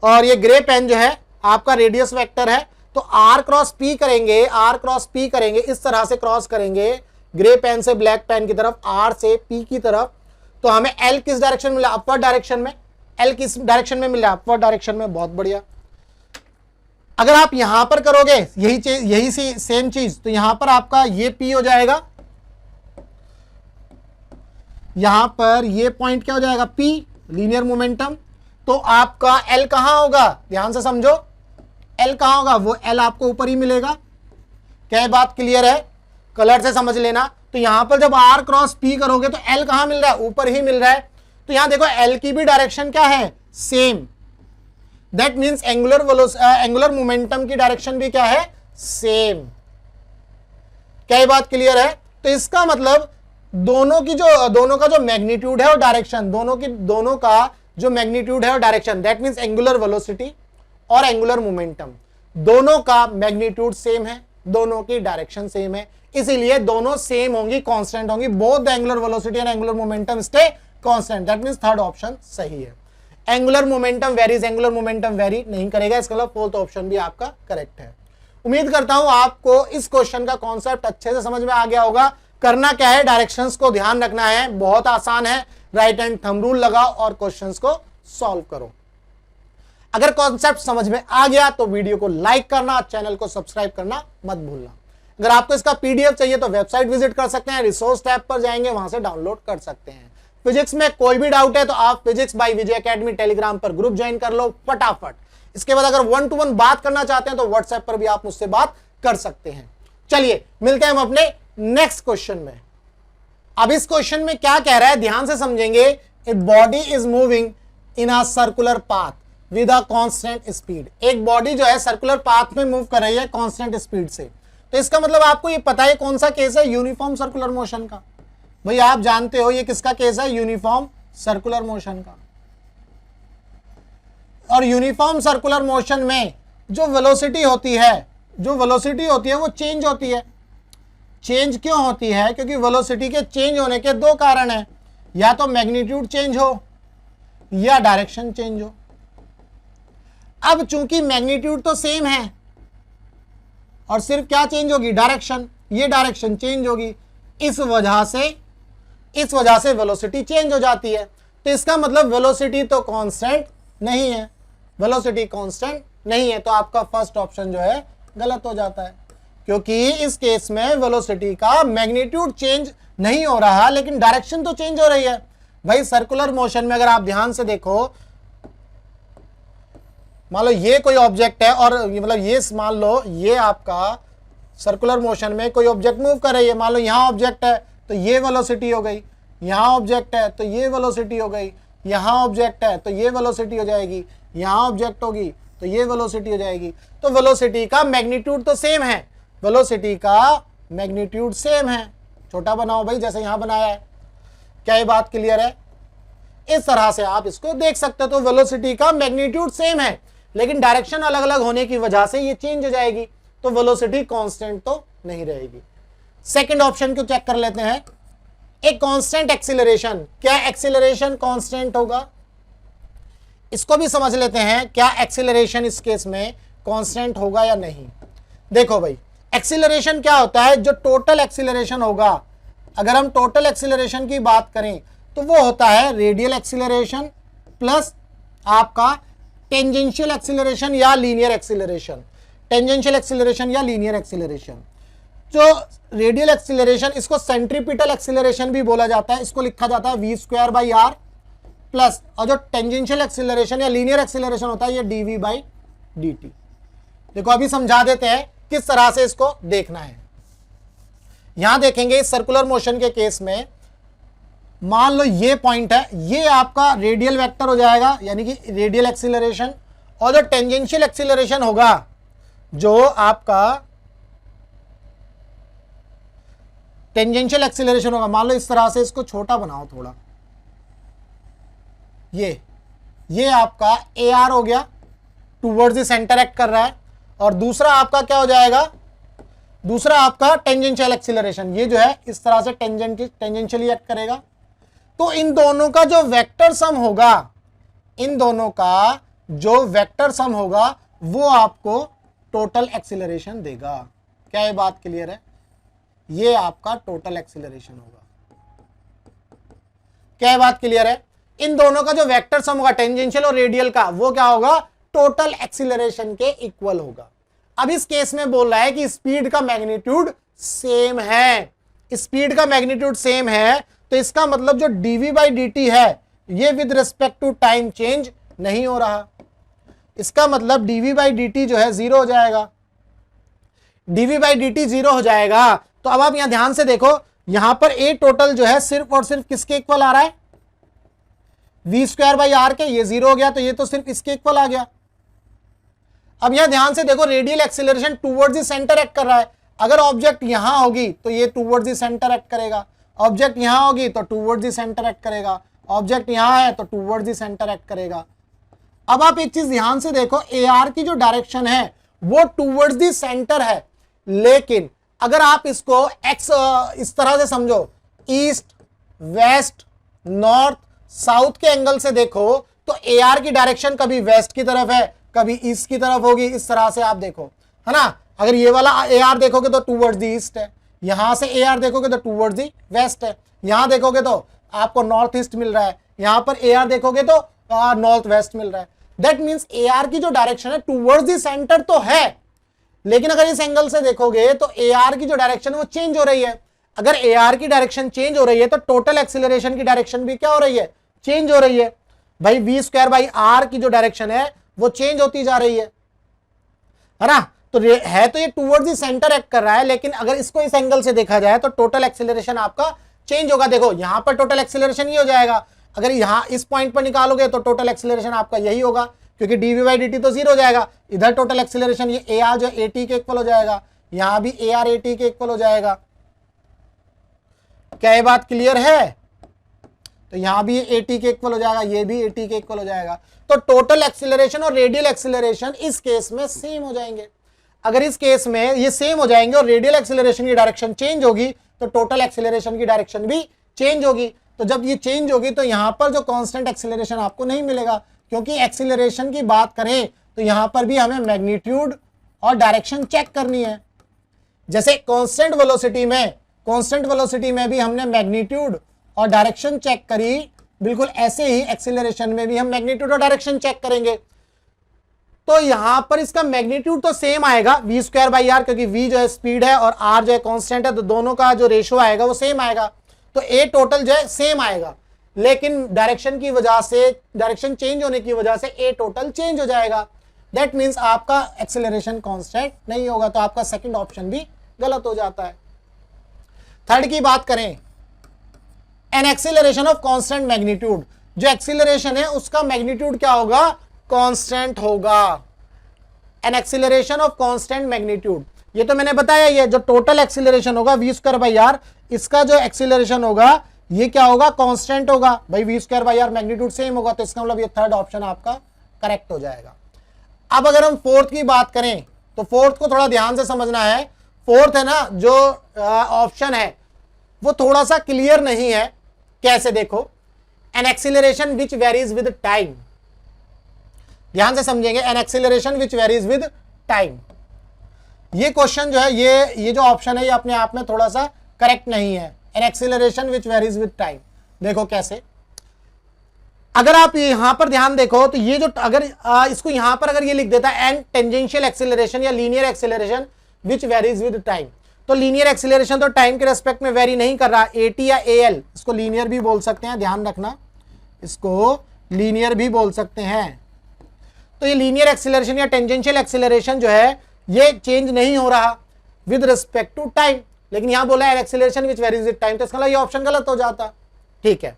और ये ग्रे पेन जो है आपका रेडियस वेक्टर है। तो आर क्रॉस पी करेंगे, आर क्रॉस पी करेंगे, इस तरह से क्रॉस करेंगे ग्रे पेन से ब्लैक पेन की तरफ, आर से पी की तरफ, तो हमें एल किस डायरेक्शन में मिला, अपवर्ड डायरेक्शन में। एल किस डायरेक्शन में मिला, अपवर्ड डायरेक्शन में। बहुत बढ़िया। अगर आप यहां पर करोगे यही सेम चीज, तो यहां पर आपका ये पी हो जाएगा, यहां पर ये पॉइंट क्या हो जाएगा, पी, लीनियर मोमेंटम। तो आपका एल कहां होगा, ध्यान से समझो, एल कहां होगा, वो एल आपको ऊपर ही मिलेगा। क्या बात क्लियर है, कलर से समझ लेना। तो यहां पर जब आर क्रॉस पी करोगे तो एल कहां मिल रहा है, ऊपर ही मिल रहा है। तो यहां देखो एल की भी डायरेक्शन क्या है, same. That means angular momentum की डायरेक्शन भी क्या है, सेम। क्या बात क्लियर है? तो इसका मतलब दोनों का जो मैग्नीट्यूड है और डायरेक्शन, दोनों का जो मैग्नीट्यूड है और direction, that means angular velocity और एंगुलर मोमेंटम, दोनों का मैग्नीट्यूड सेम है, दोनों की डायरेक्शन सेम है, इसीलिए दोनों सेम होंगी, कांस्टेंट होंगी। Both the angular velocity and angular momentum stay constant. That means third option सही है। Angular momentum varies, angular momentum very नहीं करेगा, इसका मतलब फोर्थ ऑप्शन भी आपका करेक्ट है। उम्मीद करता हूं आपको इस क्वेश्चन का कॉन्सेप्ट अच्छे से समझ में आ गया होगा। करना क्या है, डायरेक्शंस को ध्यान रखना है, बहुत आसान है। राइट हैंड थंब रूल लगाओ और क्वेश्चंस को सॉल्व करो। अगर कॉन्सेप्ट समझ में आ गया तो वीडियो को लाइक करना, चैनल को सब्सक्राइब करना मत भूलना। अगर आपको इसका पीडीएफ चाहिए तो वेबसाइट विजिट कर सकते हैं, रिसोर्स टैब पर जाएंगे, वहां से डाउनलोड कर सकते हैं। फिजिक्स में कोई भी डाउट है तो आप फिजिक्स बाय विजय एकेडमी टेलीग्राम पर ग्रुप ज्वाइन कर लो फटाफट। इसके बाद अगर 1 to 1 बात करना चाहते हैं तो व्हाट्सएप पर भी आप मुझसे बात कर सकते हैं। चलिए मिलते हैं हम अपने नेक्स्ट क्वेश्चन में। अब इस क्वेश्चन में क्या कह रहा है, ध्यान से समझेंगे। A body is moving in a circular path with a constant speed. एक बॉडी जो है सर्कुलर पाथ में मूव कर रही है कांस्टेंट स्पीड से। तो इसका मतलब आपको ये पता है कौन सा केस है, यूनिफॉर्म सर्कुलर मोशन का। भाई आप जानते हो ये किसका केस है, यूनिफॉर्म सर्कुलर मोशन का। और यूनिफॉर्म सर्कुलर मोशन में जो वेलोसिटी होती है वो चेंज होती है। चेंज क्यों होती है, क्योंकि वेलोसिटी के चेंज होने के दो कारण हैं, या तो मैग्नीट्यूड चेंज हो या डायरेक्शन चेंज हो। अब चूंकि मैग्नीट्यूड तो सेम है और सिर्फ क्या चेंज होगी, डायरेक्शन, ये डायरेक्शन चेंज होगी, इस वजह से वेलोसिटी चेंज हो जाती है। तो इसका मतलब वेलोसिटी तो कांस्टेंट नहीं है, वेलोसिटी कांस्टेंट नहीं है, तो आपका फर्स्ट ऑप्शन जो है गलत हो जाता है, क्योंकि इस केस में वेलोसिटी का मैग्नीट्यूड चेंज नहीं हो रहा लेकिन डायरेक्शन तो चेंज हो रही है। भाई सर्कुलर मोशन में अगर आप ध्यान से देखो, मान लो ये कोई ऑब्जेक्ट है और मतलब ये मान लो ये आपका सर्कुलर मोशन में कोई ऑब्जेक्ट मूव कर रही है, मान लो यहाँ ऑब्जेक्ट है तो ये वेलोसिटी हो गई, यहाँ ऑब्जेक्ट है तो ये वेलोसिटी हो गई, यहाँ ऑब्जेक्ट है तो ये वेलोसिटी हो जाएगी, यहाँ ऑब्जेक्ट होगी तो ये वेलोसिटी हो जाएगी। तो वेलोसिटी का मैग्नीट्यूड तो सेम है, वेलोसिटी का मैग्नीट्यूड सेम है। छोटा बनाओ भाई जैसे यहाँ बनाया है। क्या ये बात क्लियर है? इस तरह से आप इसको देख सकते हो। तो वेलोसिटी का मैग्नीट्यूड सेम है लेकिन डायरेक्शन अलग अलग होने की वजह से ये चेंज हो जाएगी, तो वेलोसिटी कांस्टेंट तो नहीं रहेगी। सेकंड ऑप्शन को चेक कर लेते हैं। एक कांस्टेंट एक्सीलरेशन, क्या एक्सीलरेशन कांस्टेंट होगा? इसको भी समझ लेते हैं, क्या एक्सीलरेशन इस केस में कांस्टेंट होगा या नहीं। देखो भाई, एक्सीलरेशन क्या होता है? जो टोटल एक्सीलरेशन होगा, अगर हम टोटल एक्सीलरेशन की बात करें तो वो होता है रेडियल एक्सीलरेशन प्लस आपका टेंजेंशियल एक्सीलरेशन या लीनियर एक्सीलरेशन। टेंजेंशियल एक्सीलरेशन या लीनियर एक्सीलरेशन। जो रेडियल एक्सीलरेशन, इसको सेंट्रीपिटल एक्सीलरेशन भी बोला जाता है, इसको लिखा जाता है v²/r प्लस, और जो टेंजेंशियल एक्सीलरेशन या लीनियर एक्सीलरेशन होता है ये dv/dt। देखो अभी समझा देते हैं किस तरह से इसको देखना है। यहां देखेंगे सर्कुलर मोशन के केस में, मान लो ये पॉइंट है, ये आपका रेडियल वेक्टर हो जाएगा यानी कि रेडियल एक्सीलरेशन, और जो टेंजेंशियल एक्सीलरेशन होगा, जो आपका टेंजेंशियल एक्सीलरेशन होगा, मान लो इस तरह से इसको छोटा बनाओ थोड़ा, ये आपका AR हो गया, टूवर्ड्स द सेंटर एक्ट कर रहा है, और दूसरा आपका क्या हो जाएगा? दूसरा आपका टेंजेंशियल एक्सीलरेशन, ये जो है इस तरह से टेंजेंशियली एक्ट करेगा। तो इन दोनों का जो वेक्टर सम होगा, इन दोनों का जो वेक्टर सम होगा वो आपको टोटल एक्सीलरेशन देगा। क्या ये बात क्लियर है? ये आपका टोटल एक्सीलरेशन होगा। क्या ये बात क्लियर है? इन दोनों का जो वेक्टर सम होगा टेंजेंशियल और रेडियल का, वो क्या होगा? टोटल एक्सीलरेशन के इक्वल होगा। अब इस केस में बोल रहा है कि स्पीड का मैग्नीट्यूड सेम है, स्पीड का मैग्नीट्यूड सेम है, तो इसका मतलब जो dv/dt है ये with respect to time change नहीं हो रहा। इसका मतलब dv/dt जो है जीरो हो जाएगा, dv/dt जीरो हो जाएगा। तो अब आप यहां ध्यान से देखो, यहां पर a टोटल जो है सिर्फ और सिर्फ किसके इक्वल आ रहा है? v²/r के। ये जीरो हो गया तो ये तो सिर्फ इसके इक्वल आ गया। अब यहां ध्यान से देखो, radial acceleration towards the centre act कर रहा है। अगर ऑब्जेक्ट यहां होगी तो ये टूवर्ड्स द सेंटर एक्ट करेगा, ऑब्जेक्ट यहां होगी तो टूवर्ड्स द सेंटर एक्ट करेगा, ऑब्जेक्ट यहां है तो टूवर्ड्स द सेंटर एक्ट करेगा। अब आप एक चीज ध्यान से देखो, AR की जो डायरेक्शन है वो टूवर्ड्स द सेंटर है, लेकिन अगर आप इसको एक्स इस तरह से समझो, ईस्ट, वेस्ट, नॉर्थ, साउथ के एंगल से देखो तो AR की डायरेक्शन कभी वेस्ट की तरफ है, कभी ईस्ट की तरफ होगी। इस तरह से आप देखो, है ना। अगर ये वाला AR देखोगे तो टूवर्ड्स द ईस्ट है, यहां से AR देखोगे तो टूवर्ड्स द वेस्ट है, यहां देखोगे तो आपको नॉर्थ ईस्ट मिल रहा है, यहां पर AR देखोगे तो नॉर्थ वेस्ट मिल रहा है। दैट मीन्स AR की जो डायरेक्शन है टूवर्ड्स द सेंटर तो है, लेकिन अगर इस एंगल से देखोगे तो AR की जो डायरेक्शन है वो चेंज हो रही है। अगर AR की डायरेक्शन चेंज हो रही है तो टोटल एक्सीलरेशन की डायरेक्शन भी क्या हो रही है? चेंज हो रही है। भाई v²/r की जो डायरेक्शन है वो चेंज होती जा रही है ना। तो है तो ये टूवर्ड्स द सेंटर एक्ट कर रहा है, लेकिन अगर इसको इस एंगल से देखा जाए तो टोटल एक्सीलरेशन आपका चेंज होगा। देखो यहां पर टोटल एक्सीलरेशन ये हो जाएगा, अगर यहां इस पॉइंट पर निकालोगे तो टोटल एक्सीलरेशन आपका यही होगा, क्योंकि dv/dt तो जीरो हो जाएगा। इधर टोटल एक्सीलरेशन ये AR जो AT के इक्वल हो जाएगा, यहां भी AR AT के इक्वल हो जाएगा। क्या ये बात क्लियर है? तो यहां भी ये AT के इक्वल हो जाएगा, ये भी AT के इक्वल हो जाएगा। तो टोटल एक्सीलरेशन और रेडियल एक्सीलरेशन इस केस में सेम हो जाएंगे। अगर इस केस में ये सेम हो जाएंगे और रेडियल एक्सीलरेशन की डायरेक्शन चेंज होगी तो टोटल एक्सीलरेशन की डायरेक्शन भी चेंज होगी। तो जब ये चेंज होगी तो यहां पर जो कांस्टेंट एक्सीलरेशन आपको नहीं मिलेगा, क्योंकि एक्सीलरेशन की बात करें तो यहां पर भी हमें मैग्नीट्यूड और डायरेक्शन चेक करनी है। जैसे कांस्टेंट वेलोसिटी में भी हमने मैग्नीट्यूड और डायरेक्शन चेक करी, बिल्कुल ऐसे ही एक्सीलरेशन में भी हम मैग्नीट्यूड और डायरेक्शन चेक करेंगे। तो यहां पर इसका मैग्नीट्यूड तो सेम आएगा v²/r, क्योंकि v जो है स्पीड है और r जो है कांस्टेंट है, तो दोनों का जो रेशो आएगा वो सेम आएगा। तो a टोटल जो है सेम आएगा, लेकिन डायरेक्शन की वजह से, डायरेक्शन चेंज होने की वजह से a टोटल चेंज हो जाएगा। दैट मीन्स आपका एक्सीलरेशन कांस्टेंट नहीं होगा। तो आपका सेकंड ऑप्शन भी गलत हो जाता है। थर्ड की बात करें, an acceleration of constant magnitude, जो एक्सीलरेशन है उसका मैग्नीट्यूड क्या होगा, कांस्टेंट होगा। An acceleration of constant magnitude, ये तो मैंने बताया, ये जो टोटल एक्सीलरेशन होगा वी स्क्वायर बाई आर, इसका जो एक्सीलरेशन होगा ये क्या होगा, कांस्टेंट होगा। भाई V square by R magnitude same होगा, तो इसका मतलब ये थर्ड ऑप्शन आपका करेक्ट हो जाएगा। अब अगर हम फोर्थ की बात करें तो फोर्थ को थोड़ा ध्यान से समझना है। फोर्थ है ना जो ऑप्शन है वो थोड़ा सा क्लियर नहीं है। कैसे, देखो, an acceleration which varies with time, ध्यान से समझेंगे, an acceleration which varies with time, ये क्वेश्चन जो है ये जो ऑप्शन है ये अपने आप में थोड़ा सा करेक्ट नहीं है। An acceleration which varies with time, देखो कैसे, अगर आप यहां पर ध्यान देखो तो ये जो अगर इसको यहां पर अगर ये लिख देता है एन टेंजेंशियल एक्सीलरेशन या linear acceleration which varies with time, तो लीनियर एक्सीलरेशन तो टाइम के रेस्पेक्ट में वेरी नहीं कर रहा। एटी या एल, इसको लीनियर भी बोल सकते हैं, ध्यान रखना, इसको लीनियर भी बोल सकते हैं। तो ये लीनियर एक्सीलरेशन या टेंजेंशियल एक्सीलरेशन जो है ये चेंज नहीं हो रहा विद रिस्पेक्ट टू टाइम, लेकिन यहां बोला an acceleration which varies with time, तो इसका ये ऑप्शन गलत हो जाता। ठीक है,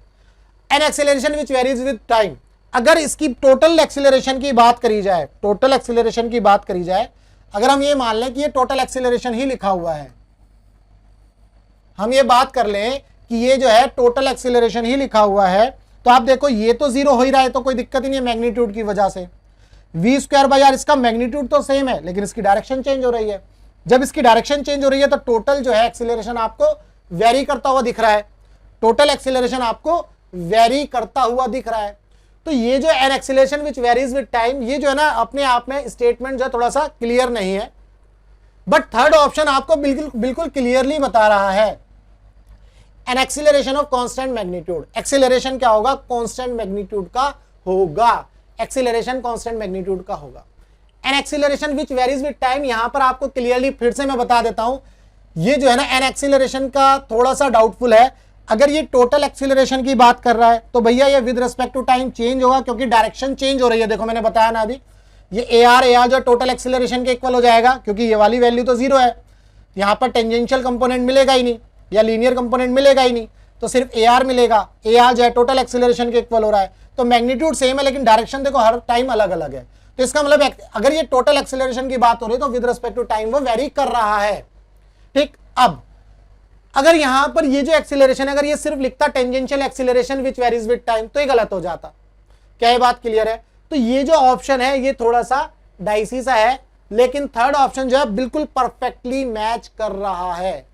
an acceleration which varies with time, अगर इसकी टोटल एक्सीलरेशन की बात करी जाए, टोटल एक्सीलरेशन की बात करी जाए, अगर हम ये मान लें कि ये टोटल एक्सीलरेशन ही लिखा हुआ है, हम ये बात कर लें कि ये जो है टोटल एक्सीलरेशन ही लिखा हुआ है, तो आप देखो ये तो जीरो हो ही रहा है, तो कोई दिक्कत ही नहीं है मैग्नीट्यूड की वजह से। वी स्क्वायर बाई आर, इसका मैग्नीट्यूड तो सेम है लेकिन इसकी डायरेक्शन चेंज हो रही है। जब इसकी डायरेक्शन चेंज हो रही है तो टोटल जो है एक्सीलरेशन आपको वेरी करता हुआ दिख रहा है, टोटल एक्सीलरेशन आपको वेरी करता हुआ दिख रहा है। तो ये जो an acceleration which varies with time, ये जो है ना अपने आप में स्टेटमेंट जो है थोड़ा सा क्लियर नहीं है, बट थर्ड ऑप्शन आपको बिल्कुल क्लियरली बता रहा है। An acceleration of constant magnitude, acceleration क्या होगा, कांस्टेंट मैग्नीट्यूड का होगा, एक्सीलरेशन कांस्टेंट मैग्नीट्यूड का होगा। An acceleration which varies with time, यहां पर आपको क्लियरली फिर से मैं बता देता हूं, ये जो है ना एन एक्सीलरेशन का थोड़ा सा डाउटफुल है। अगर ये टोटल एक्सीलरेशन की बात कर रहा है तो भैया ये with respect to time change होगा, क्योंकि डायरेक्शन चेंज हो रही है। देखो मैंने बताया ना अभी, ये ए आर जो टोटल एक्सीलरेशन के इक्वल हो जाएगा, क्योंकि ये वाली वैल्यू तो जीरो है, यहां पर टेंजेंशियल कंपोनेंट मिलेगा ही नहीं या लीनियर कंपोनेंट मिलेगा ही नहीं, तो सिर्फ ए आर मिलेगा। ए आर जो है टोटल एक्सीलरेशन के इक्वल हो रहा है, तो मैग्नीट्यूड सेम है लेकिन डायरेक्शन देखो हर टाइम अलग अलग है। तो इसका मतलब अगर ये टोटल एक्सीलरेशन की बात हो रही है तो विद रिस्पेक्ट टू टाइम वो वेरी कर रहा है। ठीक, अब अगर यहां पर ये जो एक्सीलरेशन है अगर ये सिर्फ लिखता tangential acceleration which varies with time तो ये गलत हो जाता। क्या ये बात क्लियर है? तो ये जो ऑप्शन है ये थोड़ा सा डाइसी सा है, लेकिन थर्ड ऑप्शन जो है बिल्कुल परफेक्टली मैच कर रहा है।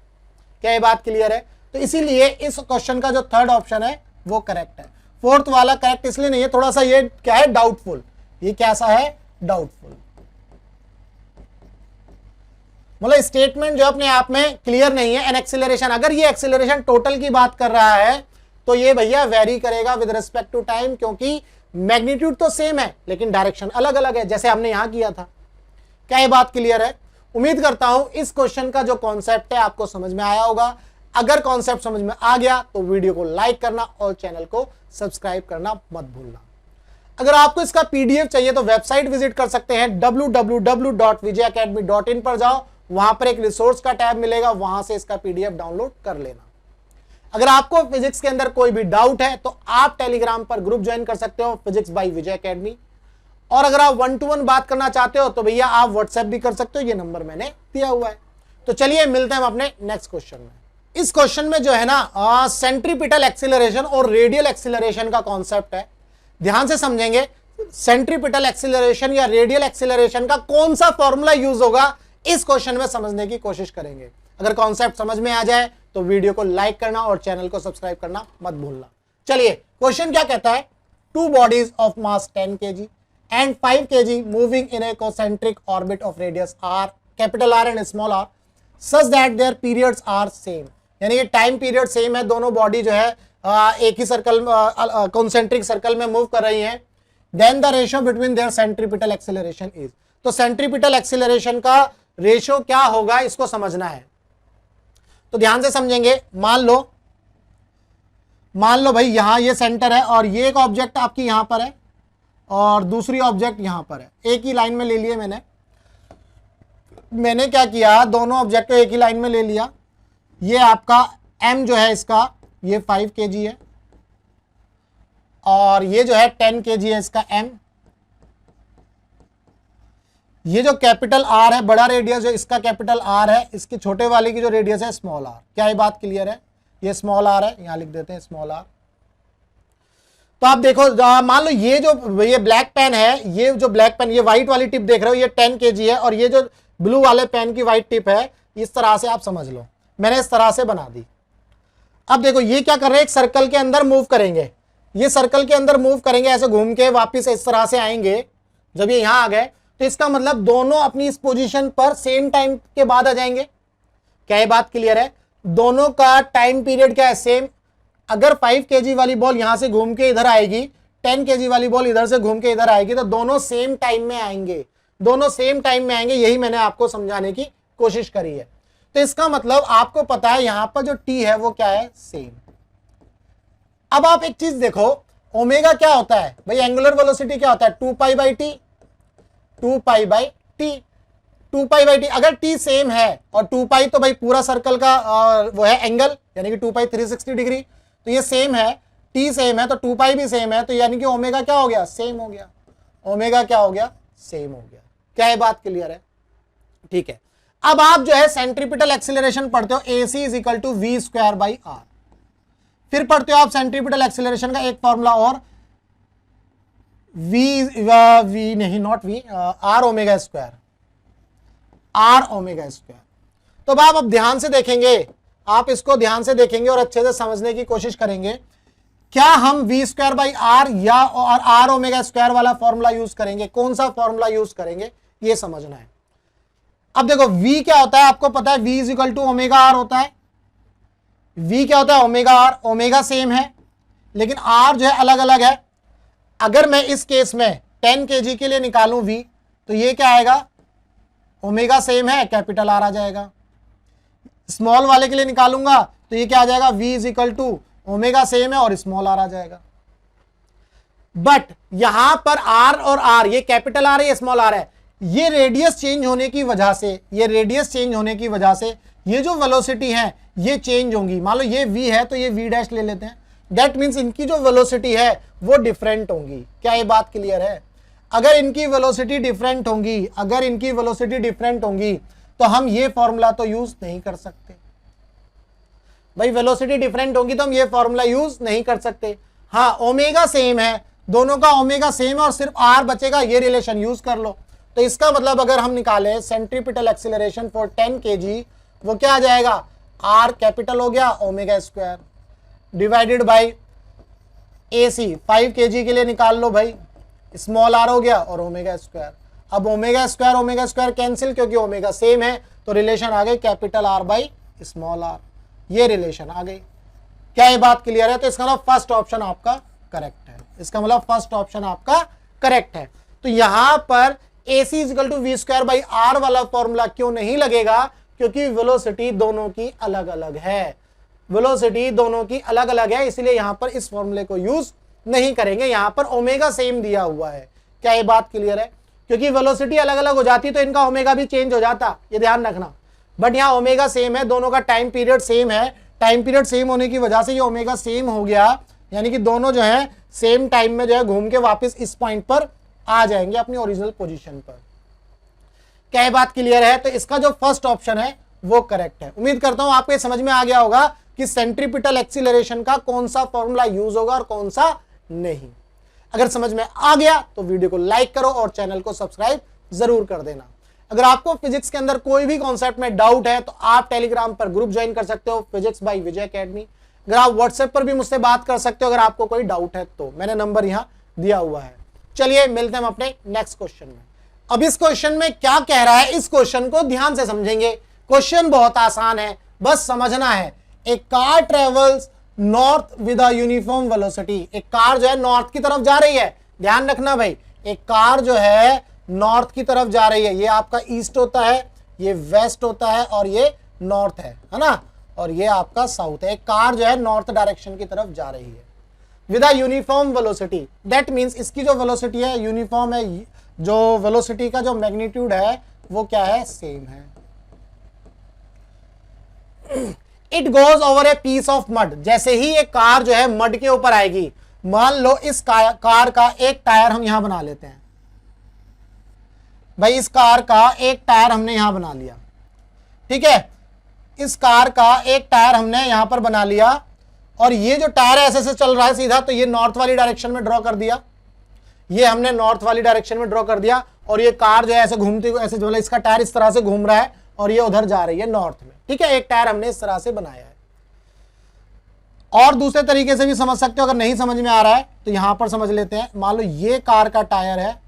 क्या ये बात क्लियर है? तो इसीलिए इस क्वेश्चन का जो थर्ड ऑप्शन है वो करेक्ट है। फोर्थ वाला करेक्ट इसलिए नहीं है, थोड़ा सा ये क्या है, डाउटफुल। ये कैसा है? डाउटफुल। मतलब स्टेटमेंट जो अपने आप में क्लियर नहीं है। एन एक्सीलरेशन, अगर ये एक्सीलरेशन टोटल की बात कर रहा है तो ये भैया वेरी करेगा विद रिस्पेक्ट टू टाइम, क्योंकि मैग्नीट्यूड तो सेम है लेकिन डायरेक्शन अलग अलग है, जैसे हमने यहां किया था। क्या ये बात क्लियर है? उम्मीद करता हूं इस क्वेश्चन का जो कॉन्सेप्ट है आपको समझ में आया होगा। अगर कॉन्सेप्ट समझ में आ गया तो वीडियो को लाइक करना और चैनल को सब्सक्राइब करना मत भूलना। अगर आपको इसका पीडीएफ चाहिए तो वेबसाइट विजिट कर सकते हैं, www.vijayacademy.in पर जाओ, वहां पर एक रिसोर्स का टैब मिलेगा, वहां से इसका पीडीएफ डाउनलोड कर लेना। अगर आपको फिजिक्स के अंदर कोई भी डाउट है तो आप टेलीग्राम पर ग्रुप ज्वाइन कर सकते हो, फिजिक्स बाय विजय अकेडमी। और अगर आप 1-to-1 बात करना चाहते हो तो भैया आप व्हाट्सएप भी कर सकते हो, ये नंबर मैंने दिया हुआ है। तो चलिए मिलते हैं हम अपने नेक्स्ट क्वेश्चन में। इस क्वेश्चन में जो है ना सेंट्रीपिटल एक्सीलरेशन और रेडियल एक्सीलरेशन का कॉन्सेप्ट है। ध्यान से समझेंगे, सेंट्रीपिटल एक्सीलरेशन या रेडियल एक्सीलरेशन का कौन सा फॉर्मूला यूज होगा इस क्वेश्चन में समझने की कोशिश करेंगे। अगर कॉन्सेप्ट समझ में आ जाए तो वीडियो को लाइक करना और चैनल को सब्सक्राइब करना मत भूलना। चलिए क्वेश्चन क्या कहता है? 2 bodies of mass 10 kg and 5 kg moving in a concentric orbit of radius r, capital R and small r, such that their periods are same। यानी ये टाइम पीरियड सेम है, दोनों बॉडी जो है एक ही सर्कल कॉन्सेंट्रिक सर्कल में मूव कर रही हैं। Then the ratio between their centripetal acceleration is. तो सेंट्रीपिटल एक्सीलरेशन का रेशियो क्या होगा इसको समझना है। तो ध्यान से समझेंगे, मान लो भाई यहां ये सेंटर है और ये एक ऑब्जेक्ट आपकी यहां पर है और दूसरी ऑब्जेक्ट यहां पर है, एक ही लाइन में ले लिए मैंने। मैंने क्या किया, दोनों ऑब्जेक्ट को एक ही लाइन में ले लिया। ये आपका m जो है इसका ये 5 kg है और ये जो है 10 kg है इसका m। ये जो कैपिटल R है, बड़ा रेडियस जो इसका कैपिटल R है, इसके छोटे वाले की जो रेडियस है स्मॉल r। क्या ये बात क्लियर है? ये स्मॉल r है, यहां लिख देते हैं स्मॉल r। तो आप देखो, मान लो ये ब्लैक पेन है, ये जो ब्लैक पेन, ये व्हाइट वाली टिप देख रहे हो, ये 10 kg है और ये जो ब्लू वाले पेन की व्हाइट टिप है, इस तरह से आप समझ लो, मैंने इस तरह से बना दी। अब देखो ये क्या कर रहे हैं, एक सर्कल के अंदर मूव करेंगे, ये सर्कल के अंदर मूव करेंगे, ऐसे घूम के वापिस इस तरह से आएंगे। जब ये यहां आ गए तो इसका मतलब दोनों अपनी इस पोजीशन पर सेम टाइम के बाद आ जाएंगे। क्या ये बात क्लियर है? दोनों का टाइम पीरियड क्या है? सेम। अगर 5 kg वाली बॉल यहां से घूम के इधर आएगी, 10 kg वाली बॉल इधर से घूम के इधर आएगी, तो दोनों सेम टाइम में आएंगे, दोनों सेम टाइम में आएंगे। यही मैंने आपको समझाने की कोशिश करी है। तो इसका मतलब आपको पता है यहां पर जो t है वो क्या है? सेम। अब आप एक चीज देखो, ओमेगा क्या होता है भाई? एंगुलर वेलोसिटी क्या होता है? 2 pi by T, 2 pi by T, 2 pi by T. अगर t सेम है और 2 पाई तो भाई पूरा सर्कल का वो है एंगल, यानी कि 2 पाई 360 डिग्री, तो ये सेम है, t सेम है तो 2 पाई भी सेम है, तो यानी कि ओमेगा क्या हो गया? सेम हो गया। ओमेगा क्या हो गया? सेम हो गया। क्या ये बात क्लियर है? ठीक है। अब आप जो है सेंट्रीपिटल एक्सीलरेशन पढ़ते हो, AC is equal to V square by R. फिर पढ़ते हो आप सेंट्रीपिटल एक्सीलरेशन का एक फॉर्मूला और, वी नहीं, not V, R omega square, R omega square. तो आप अब ध्यान से देखेंगे, आप इसको ध्यान से देखेंगे और अच्छे से समझने की कोशिश करेंगे। क्या हम वी स्क्वायर बाई आर या और आर ओमेगा स्क्वायर वाला फॉर्मूला यूज करेंगे? कौन सा फॉर्मूला यूज करेंगे ये समझना है। अब देखो v क्या होता है, आपको पता है v is equal to omega R होता है। v क्या होता है? Omega are. ओमेगा सेम है लेकिन r जो है अलग अलग है। अगर मैं इस केस में 10 kg के लिए निकालूं v, तो ये क्या आएगा? ओमेगा सेम है, कैपिटल आर आ जाएगा। स्मॉल वाले के लिए निकालूंगा तो ये क्या आ जाएगा? v is equal to omega same है और स्मॉल आर आ जाएगा। बट यहां पर r और r, ये कैपिटल आर है, ये स्मॉल आर है, ये रेडियस चेंज होने की वजह से, ये रेडियस चेंज होने की वजह से ये जो वेलोसिटी है ये चेंज होंगी। मान लो ये v है तो ये v डैश ले लेते हैं, दैट मीन्स इनकी जो वेलोसिटी है वो डिफरेंट होंगी। क्या ये बात क्लियर है? अगर इनकी वेलोसिटी डिफरेंट होंगी, अगर इनकी वेलोसिटी डिफरेंट होंगी तो हम ये फॉर्मूला तो यूज नहीं कर सकते भाई। वेलोसिटी डिफरेंट होगी तो हम ये फॉर्मूला यूज नहीं कर सकते। हाँ, ओमेगा सेम है, दोनों का ओमेगा सेम है और सिर्फ आर बचेगा, ये रिलेशन यूज कर लो। तो इसका मतलब अगर हम निकालें सेंट्रीपिटल एक्सीलरेशन फॉर 10 kg, वो क्या आ जाएगा? आर कैपिटल हो गया omega square divided by AC 5 kg के लिए निकाल लो भाई, स्मॉल आर हो गया और ओमेगा स्क्वायर। अब ओमेगा स्क्वायर कैंसिल, क्योंकि ओमेगा सेम है तो रिलेशन आ गई capital R by small R, ये रिलेशन आ गई। क्या ये बात क्लियर है? तो इसका मतलब फर्स्ट ऑप्शन आपका करेक्ट है, इसका मतलब फर्स्ट ऑप्शन आपका करेक्ट है। तो यहां पर AC is equal to V square by R वाला फॉर्मूला क्यों नहीं लगेगा? क्योंकि वेलोसिटी दोनों की अलग अलग है, वेलोसिटी दोनों की अलग अलग है, इसलिए यहां पर इस फॉर्मूले को यूज नहीं करेंगे। यहां पर ओमेगा सेम दिया हुआ है। क्या ये बात क्लियर है? क्योंकि वेलोसिटी अलग अलग हो जाती तो इनका ओमेगा भी चेंज हो जाता, ये ध्यान रखना। बट यहाँ ओमेगा सेम है, दोनों का टाइम पीरियड सेम है, टाइम पीरियड सेम होने की वजह से ये ओमेगा सेम हो गया, यानी कि दोनों जो है सेम टाइम में जो है घूम के वापस इस पॉइंट पर आ जाएंगे अपनी ओरिजिनल पोजीशन पर। क्या ये बात क्लियर है? तो इसका जो फर्स्ट ऑप्शन है वो करेक्ट है। उम्मीद करता हूं आपको ये समझ में आ गया होगा कि सेंट्रीपिटल एक्सीलरेशन का कौन सा फॉर्मूला यूज होगा और कौन सा नहीं। अगर समझ में आ गया तो वीडियो को लाइक करो और चैनल को सब्सक्राइब जरूर कर देना। अगर आपको फिजिक्स के अंदर कोई भी कॉन्सेप्ट में डाउट है तो आप टेलीग्राम पर ग्रुप ज्वाइन कर सकते हो, फिजिक्स बाय विजय एकेडमी। अगर आप व्हाट्सएप पर भी मुझसे बात कर सकते हो अगर आपको कोई डाउट है तो, मैंने नंबर यहां दिया हुआ है। चलिए मिलते हैं हम अपने नेक्स्ट क्वेश्चन में। अब इस क्वेश्चन में क्या कह रहा है, इस क्वेश्चन को ध्यान से समझेंगे। क्वेश्चन बहुत आसान है, बस समझना है। एक car travels north with a uniform velocity. एक कार जो है नॉर्थ की तरफ जा रही है, ध्यान रखना भाई, एक कार जो है नॉर्थ की तरफ जा रही है। ये आपका ईस्ट होता है, ये वेस्ट होता है और ये नॉर्थ है ना, और ये आपका साउथ है। एक कार जो है नॉर्थ डायरेक्शन की तरफ जा रही है with a uniform velocity. That means इसकी जो वेलोसिटी है यूनिफॉर्म है, जो वेलोसिटी का जो मैग्नीट्यूड है वो क्या है, सेम है। It goes over a piece of mud, जैसे ही ये कार जो है मड के ऊपर आएगी, मान लो इस कार का एक टायर हम यहां बना लेते हैं भाई, इस कार का एक टायर हमने यहां बना लिया, ठीक है, इस कार का एक टायर हमने यहां पर बना लिया, और ये जो टायर है ऐसे से चल रहा है सीधा, तो ये नॉर्थ वाली डायरेक्शन में ड्रॉ कर दिया, ये हमने नॉर्थ वाली डायरेक्शन में ड्रॉ कर दिया, और ये कार जो है ऐसे घूमती हुई, ऐसे मतलब इसका टायर इस तरह से घूम रहा है और ये उधर जा रही है नॉर्थ में, ठीक है, एक टायर हमने इस तरह से बनाया है। और दूसरे तरीके से भी समझ सकते हो, अगर नहीं समझ में आ रहा है तो यहां पर समझ लेते हैं। मान लो ये कार का टायर है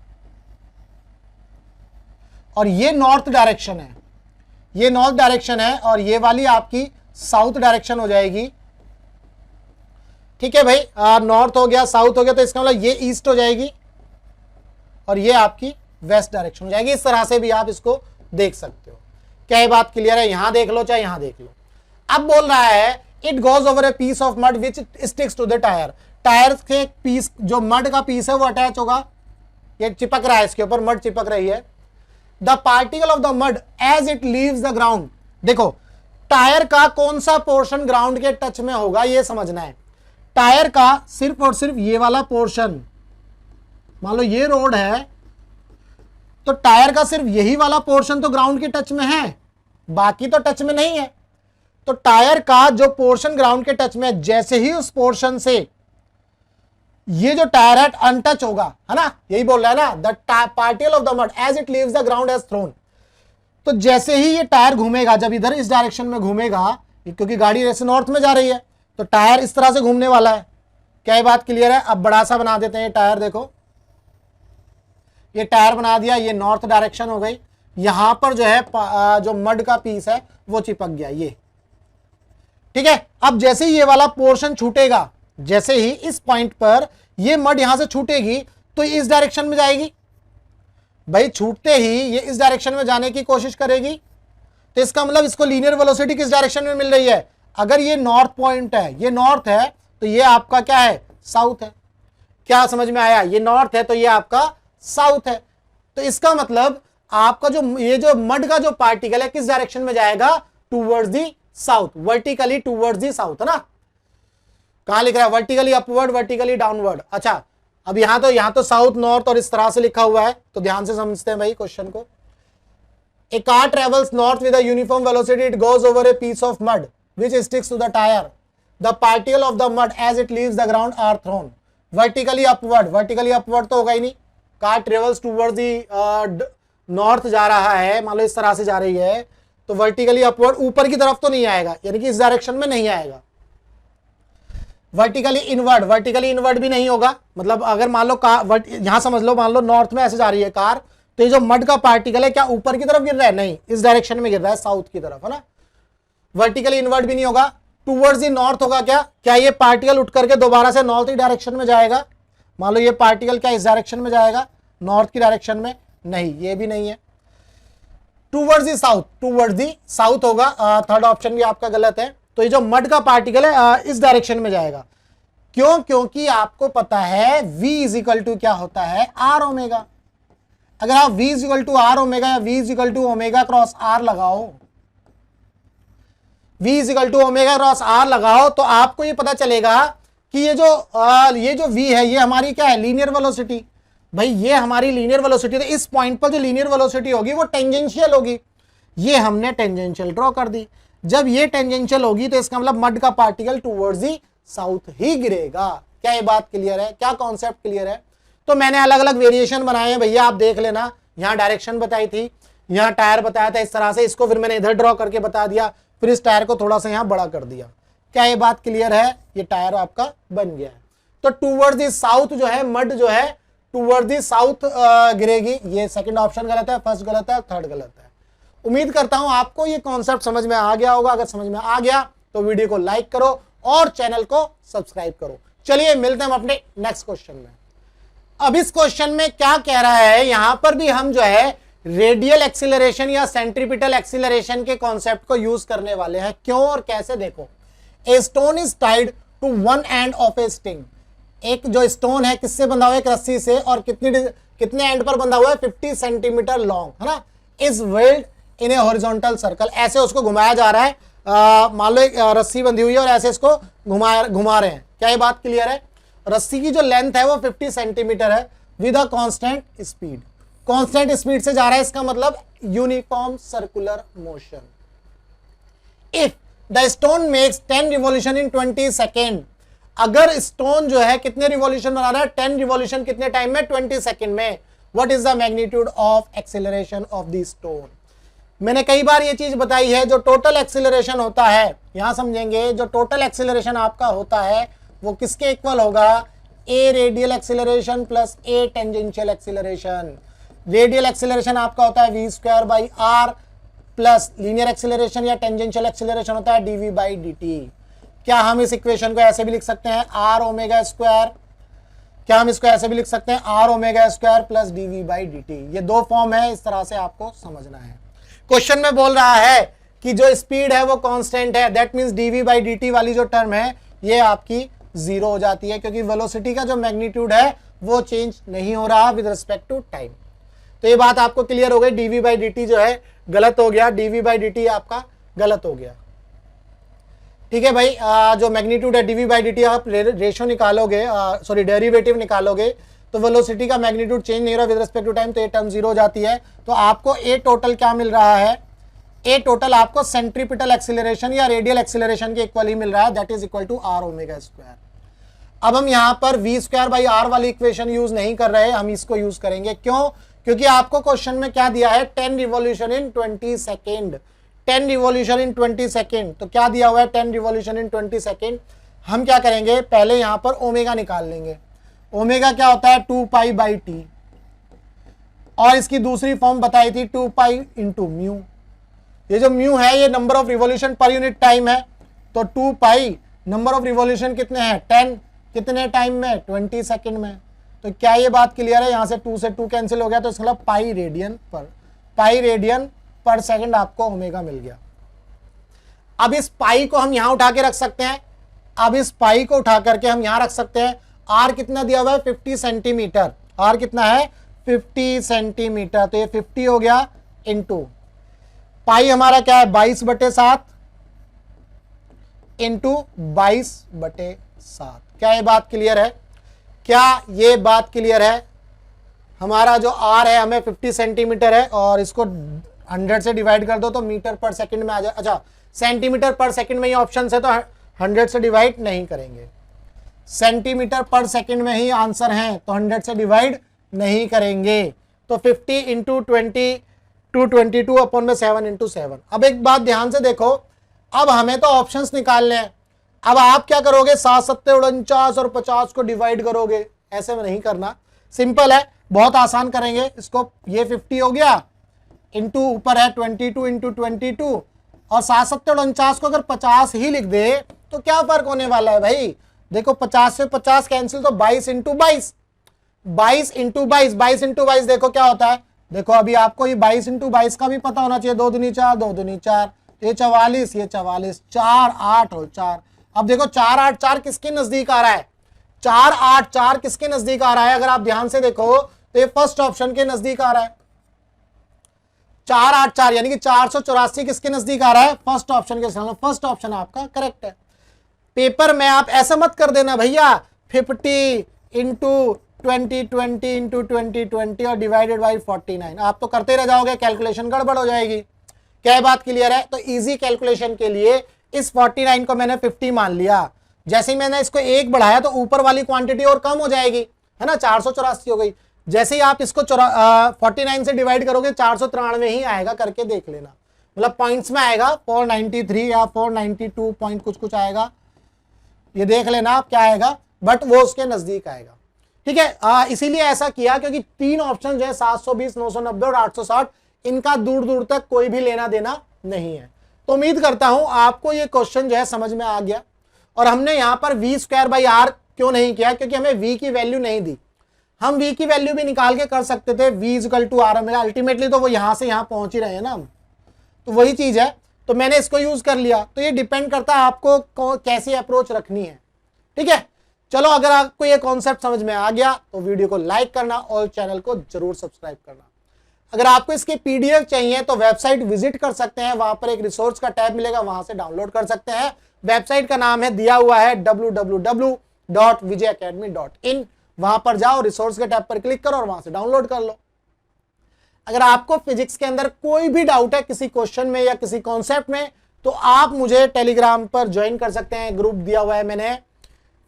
और ये नॉर्थ डायरेक्शन है, ये नॉर्थ डायरेक्शन है, और ये वाली आपकी साउथ डायरेक्शन हो जाएगी, ठीक है भाई, नॉर्थ हो गया, साउथ हो गया, तो इसका मतलब ये ईस्ट हो जाएगी और ये आपकी वेस्ट डायरेक्शन हो जाएगी। इस तरह से भी आप इसको देख सकते हो। क्या ये बात क्लियर है? यहां देख लो चाहे यहां देख लो। अब बोल रहा है it goes over a piece of mud which sticks to the tyre, tyre के पीस, जो मड का पीस है वो अटैच होगा, ये चिपक रहा है, इसके ऊपर मड चिपक रही है। The particle of the mud as it leaves the ground, देखो टायर का कौन सा पोर्शन ग्राउंड के टच में होगा ये समझना है। टायर का सिर्फ और सिर्फ ये वाला पोर्शन, मान लो ये रोड है तो टायर का सिर्फ यही वाला पोर्शन तो ग्राउंड के टच में है, बाकी तो टच में नहीं है। तो टायर का जो पोर्शन ग्राउंड के टच में है, जैसे ही उस पोर्शन से ये जो टायर है अनटच होगा, है ना, यही बोल रहा है ना, the particle of the mud as it leaves the ground as thrown, तो जैसे ही ये टायर घूमेगा, जब इधर इस डायरेक्शन में घूमेगा, क्योंकि गाड़ी ऐसे नॉर्थ में जा रही है तो टायर इस तरह से घूमने वाला है। क्या ये बात क्लियर है? अब बड़ा सा बना देते हैं ये टायर, देखो ये टायर बना दिया, ये नॉर्थ डायरेक्शन हो गई, यहां पर जो है जो मड का पीस है वो चिपक गया, ये ठीक है। अब जैसे ही ये वाला पोर्शन छूटेगा, जैसे ही इस पॉइंट पर ये मड यहां से छूटेगी तो इस डायरेक्शन में जाएगी भाई, छूटते ही ये इस डायरेक्शन में जाने की कोशिश करेगी, तो इसका मतलब इसको लीनियर वेलोसिटी किस डायरेक्शन में मिल रही है? अगर ये नॉर्थ पॉइंट है, ये नॉर्थ है, तो ये आपका क्या है? साउथ है। क्या समझ में आया? ये नॉर्थ है तो ये आपका साउथ है। तो इसका मतलब आपका जो ये जो मड का जो पार्टिकल है किस डायरेक्शन में जाएगा? Towards the south, vertically towards the south, है ना। कहां लिख रहा है? Vertically upward, vertically downward. अच्छा, अब यहां तो साउथ नॉर्थ और इस तरह से लिखा हुआ है, तो ध्यान से समझते हैं भाई क्वेश्चन को। A car travels north with a uniform velocity, it goes over a piece of mud which sticks to the tire. The particle of the mud as it leaves the ground are thrown vertically upward. Vertically upward तो होगा ही नहीं, car travels towards the north जा रहा है, मान लो इस तरह से जा रही है, तो vertically upward ऊपर की तरफ तो नहीं आएगा, यानी कि इस डायरेक्शन में नहीं आएगा। vertically inward भी नहीं होगा, मतलब अगर मान लो कार यहां समझ लो, मान लो नॉर्थ में ऐसे जा रही है कार, तो ये जो मड का पार्टिकल है क्या ऊपर की तरफ गिर रहा है? नहीं, इस डायरेक्शन में गिर रहा है, साउथ की तरफ, है ना। वर्टिकली इनवर्ट भी नहीं होगा, टूवर्ड्स द नॉर्थ होगा। क्या ये पार्टिकल उठ करके दोबारा से नॉर्थ की डायरेक्शन में जाएगा? मान लो ये पार्टिकल क्या इस डायरेक्शन में जाएगा, नॉर्थ की डायरेक्शन में? नहीं, ये भी नहीं है। Towards the south, towards the south होगा, थर्ड ऑप्शन भी आपका गलत है। तो ये जो मड का पार्टिकल है इस डायरेक्शन में जाएगा। क्यों? क्योंकि आपको पता है v इज इक्वल टू क्या होता है? R omega. अगर आप v is equal to R omega या v is equal to omega cross R लगाओ, v is equal to omega cross R लगाओ, तो आपको ये पता चलेगा कि ये जो v है ये हमारी क्या है? Linear velocity. भाई ये हमारी लीनियर वेलोसिटी, तो इस पॉइंट पर जो लीनियर वेलोसिटी होगी वो टेंजेंशियल होगी। ये हमने टेंजेंशियल ड्रॉ कर दी। जब ये टेंजेंशियल होगी तो इसका मतलब मड का पार्टिकल टूवर्ड्स दी साउथ ही गिरेगा। क्या ये बात क्लियर है? क्या कॉन्सेप्ट क्लियर है? तो मैंने अलग अलग वेरिएशन बनाए हैं भैया, आप देख लेना। यहाँ डायरेक्शन बताई थी, यहाँ टायर बताया था इस तरह से, इसको फिर मैंने इधर ड्रॉ करके बता दिया, फिर इस टायर को थोड़ा सा यहाँ बड़ा कर दिया। क्या ये बात क्लियर है? ये टायर आपका बन गया है। तो टूवर्ड्स दी साउथ जो है, मड जो है टूवर्ड्स दी साउथ गिरेगी। ये सेकंड ऑप्शन गलत है, फर्स्ट गलत है, थर्ड गलत है। उम्मीद करता हूं आपको ये कॉन्सेप्ट समझ में आ गया होगा। अगर समझ में आ गया तो वीडियो को लाइक करो और चैनल को सब्सक्राइब करो। चलिए मिलते हैं हम अपने नेक्स्ट क्वेश्चन में। अब इस क्वेश्चन में क्या कह रहा है, यहां पर भी हम जो है रेडियल एक्सीलरेशन या सेंट्रीपिटल एक्सीलरेशन के कॉन्सेप्ट को यूज करने वाले हैं। क्यों और कैसे? देखो, a stone is tied to one end of a string. एक जो स्टोन है किससे बंधा हुआ है? एक रस्सी से, और कितने एंड पर बंधा हुआ है? 50 सेंटीमीटर लॉन्ग, है ना। Is wheeled in A horizontal circle. ऐसे उसको घुमाया जा रहा है, मान लो एक रस्सी बंधी हुई है और ऐसे इसको घुमा रहे हैं। क्या ये बात क्लियर है? रस्सी की जो लेंथ है वो 50 सेंटीमीटर है with a constant speed. Constant speed से जा रहा है, इसका मतलब uniform circular motion. If the stone makes 10 revolution in 20 second, अगर स्टोन जो है कितने रिवॉल्यूशन बना रहा है? 10 रिवॉल्यूशन कितने टाइम में? 20 सेकेंड में। What is the magnitude of acceleration of the stone? मैंने कई बार ये चीज बताई है, जो टोटल एक्सेलरेशन होता है, यहां समझेंगे, जो टोटल एक्सेलरेशन आपका होता है वो किसके इक्वल होगा? A radial acceleration plus a tangential acceleration. Radial acceleration आपका होता है V square by R plus linear acceleration या टेंजेंशियल एक्सेलरेशन होता है डीवी बाई डी टी। क्या हम इस इक्वेशन को ऐसे भी लिख सकते हैं आर ओमेगा स्क्वायर? क्या हम इसको ऐसे भी लिख सकते हैं R omega square plus DV by D T? ये दो फॉर्म है, इस तरह से आपको समझना है। क्वेश्चन में बोल रहा है कि जो स्पीड है वो कांस्टेंट है, that means DV by D वाली जो टर्म है ये आपकी जीरो हो जाती है, क्योंकि वेलोसिटी का जो मैग्नीट्यूड है वो चेंज नहीं हो रहा विद रिस्पेक्ट टू टाइम। तो ये बात आपको क्लियर हो गई, डीवी बाई डी जो है गलत हो गया, डीवी बाई डी आपका गलत हो गया। ठीक है भाई, जो मैग्नीट्यूड है डीवी बाई डी आप रेशियो निकालोगे, सॉरी डेरिवेटिव निकालोगे, तो वेलोसिटी का मैग्नीट्यूड चेंज नहीं हो रहा विद रिस्पेक्ट टू टाइम, तो ये टर्म जीरो हो जाती है। तो आपको ए टोटल क्या मिल रहा है? ए टोटल आपको सेंट्रीपिटल एक्सीलरेशन या रेडियल एक्सीलरेशन के इक्वल ही मिल रहा है, that is equal to R omega square. अब हम यहां पर वी स्क्वायर बाई आर वाली इक्वेशन यूज नहीं कर रहे, हम इसको यूज करेंगे। क्यों? क्योंकि आपको क्वेश्चन में क्या दिया है? 10 revolution in 20 second. 10 revolution in 20 second, तो क्या दिया हुआ है? 10 रिवॉल्यूशन इन 20 सेकेंड। हम क्या करेंगे? पहले यहां पर ओमेगा निकाल लेंगे। ओमेगा क्या होता है? 2 पाई बाई टी, और इसकी दूसरी फॉर्म बताई थी 2 पाई इंटू म्यू। ये जो म्यू है ये number of revolution per unit time है, तो 2 पाई नंबर ऑफ रिवॉल्यूशन कितने हैं? 10। कितने टाइम में? 20 सेकेंड में। तो क्या ये बात क्लियर है? यहां से 2 से 2 कैंसिल हो गया, तो इसका मतलब पाई रेडियन पर सेकंड आपको ओमेगा मिल गया। अब इस पाई को हम यहां उठा के रख सकते हैं, अब इस पाई को उठा करके हम यहां रख सकते हैं। आर कितना दिया हुआ है? 50 सेंटीमीटर। आर कितना है? 50 सेंटीमीटर, तो ये 50 हो गया इंटू पाई हमारा क्या है? 22/7 इंटू 22/7। क्या ये बात क्लियर है? क्या ये बात क्लियर है? हमारा जो आर है हमें 50 सेंटीमीटर है, और इसको 100 से डिवाइड कर दो तो मीटर पर सेकंड में आ जाए। अच्छा, सेंटीमीटर पर सेकंड में ही ऑप्शन है, तो 100 से डिवाइड नहीं करेंगे। सेंटीमीटर पर सेकंड में ही आंसर है, तो 100 से डिवाइड नहीं करेंगे। तो 50 इंटू 20 222 अपॉन में 7 इंटू 7। अब एक बात ध्यान से देखो, अब हमें तो ऑप्शंस निकालने हैं। अब आप क्या करोगे? 7 7 49 और 50 को डिवाइड करोगे, ऐसे में नहीं करना, सिंपल है, बहुत आसान करेंगे इसको। ये 50 हो गया, इंटू ऊपर है 22 इंटू 22, और 7 7 49 को अगर 50 ही लिख दे तो क्या फर्क होने वाला है भाई? देखो 50 से 50 कैंसिल, तो 22 इंटू 22, 22 इंटू 22, 22 इंटू 22 देखो क्या होता है। देखो अभी आपको ये 22 इंटू 22 का भी पता होना चाहिए। 2 दूनी 4, 2 दूनी 4, ये 44, ये 44, 4 8 और 4। अब देखो 4 8 4 किसके नजदीक आ रहा है? 4 8 4 किसके नजदीक आ रहा है? अगर आप ध्यान से देखो तो ये फर्स्ट ऑप्शन के नजदीक आ रहा है। 4 8 4 यानी कि 484 किसके नजदीक आ रहा है? फर्स्ट ऑप्शन के साथ। फर्स्ट ऑप्शन आपका करेक्ट है। पेपर में आप ऐसा मत कर देना भैया 50 इंटू 20 इंटू 20 और डिवाइडेड बाई 49, आप तो करते रह जाओगे, कैलकुलेशन गड़बड़ हो जाएगी। क्या बात क्लियर है? तो इजी कैलकुलेशन के लिए इस 49 को मैंने 50 मान लिया। जैसे ही मैंने इसको 1 बढ़ाया तो ऊपर वाली क्वांटिटी और कम हो जाएगी, है ना, 484 हो गई। जैसे ही आप इसको 49 से डिवाइड करोगे 493 ही आएगा, करके देख लेना, मतलब पॉइंट्स में आएगा 493 या 492 पॉइंट कुछ आएगा, ये देख लेना आप क्या आएगा, बट वो उसके नजदीक आएगा। ठीक है, इसीलिए ऐसा किया क्योंकि 3 ऑप्शन जो है 720, 990 और 860, इनका दूर दूर तक कोई भी लेना देना नहीं है। तो उम्मीद करता हूं आपको ये क्वेश्चन जो है समझ में आ गया। और हमने यहां पर वी स्क्वायर बाई आर क्यों नहीं किया? क्योंकि हमें वी की वैल्यू नहीं दी। हम वी की वैल्यू भी निकाल के कर सकते थे, वी इक्वल टू आर, मेरा अल्टीमेटली तो वो यहां से यहां पहुंच ही रहे हैं ना हम, तो वही चीज है, तो मैंने इसको यूज कर लिया। तो ये डिपेंड करता है आपको कैसी अप्रोच रखनी है। ठीक है, चलो, अगर आपको ये कॉन्सेप्ट समझ में आ गया तो वीडियो को लाइक करना और चैनल को जरूर सब्सक्राइब करना। अगर आपको इसके पीडीएफ चाहिए तो वेबसाइट विजिट कर सकते हैं, वहां पर एक रिसोर्स का टैब मिलेगा, वहां से डाउनलोड कर सकते हैं। वेबसाइट का नाम है दिया हुआ है www.vijayacademy.in। वहां पर जाओ, रिसोर्स के टैब पर क्लिक करो और वहां से डाउनलोड कर लो। अगर आपको फिजिक्स के अंदर कोई भी डाउट है किसी क्वेश्चन में या किसी कॉन्सेप्ट में, तो आप मुझे टेलीग्राम पर ज्वाइन कर सकते हैं। ग्रुप दिया हुआ है मैंने,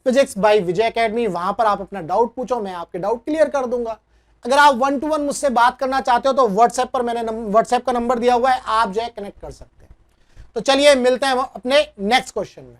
फिजिक्स बाय विजय एकेडमी। वहां पर आप अपना डाउट पूछो, मैं आपके डाउट क्लियर कर दूंगा। अगर आप 1-to-1 मुझसे बात करना चाहते हो तो व्हाट्सएप पर मैंने व्हाट्सएप का नंबर दिया हुआ है, आप जो है कनेक्ट कर सकते हैं। तो चलिए मिलते हैं अपने नेक्स्ट क्वेश्चन में।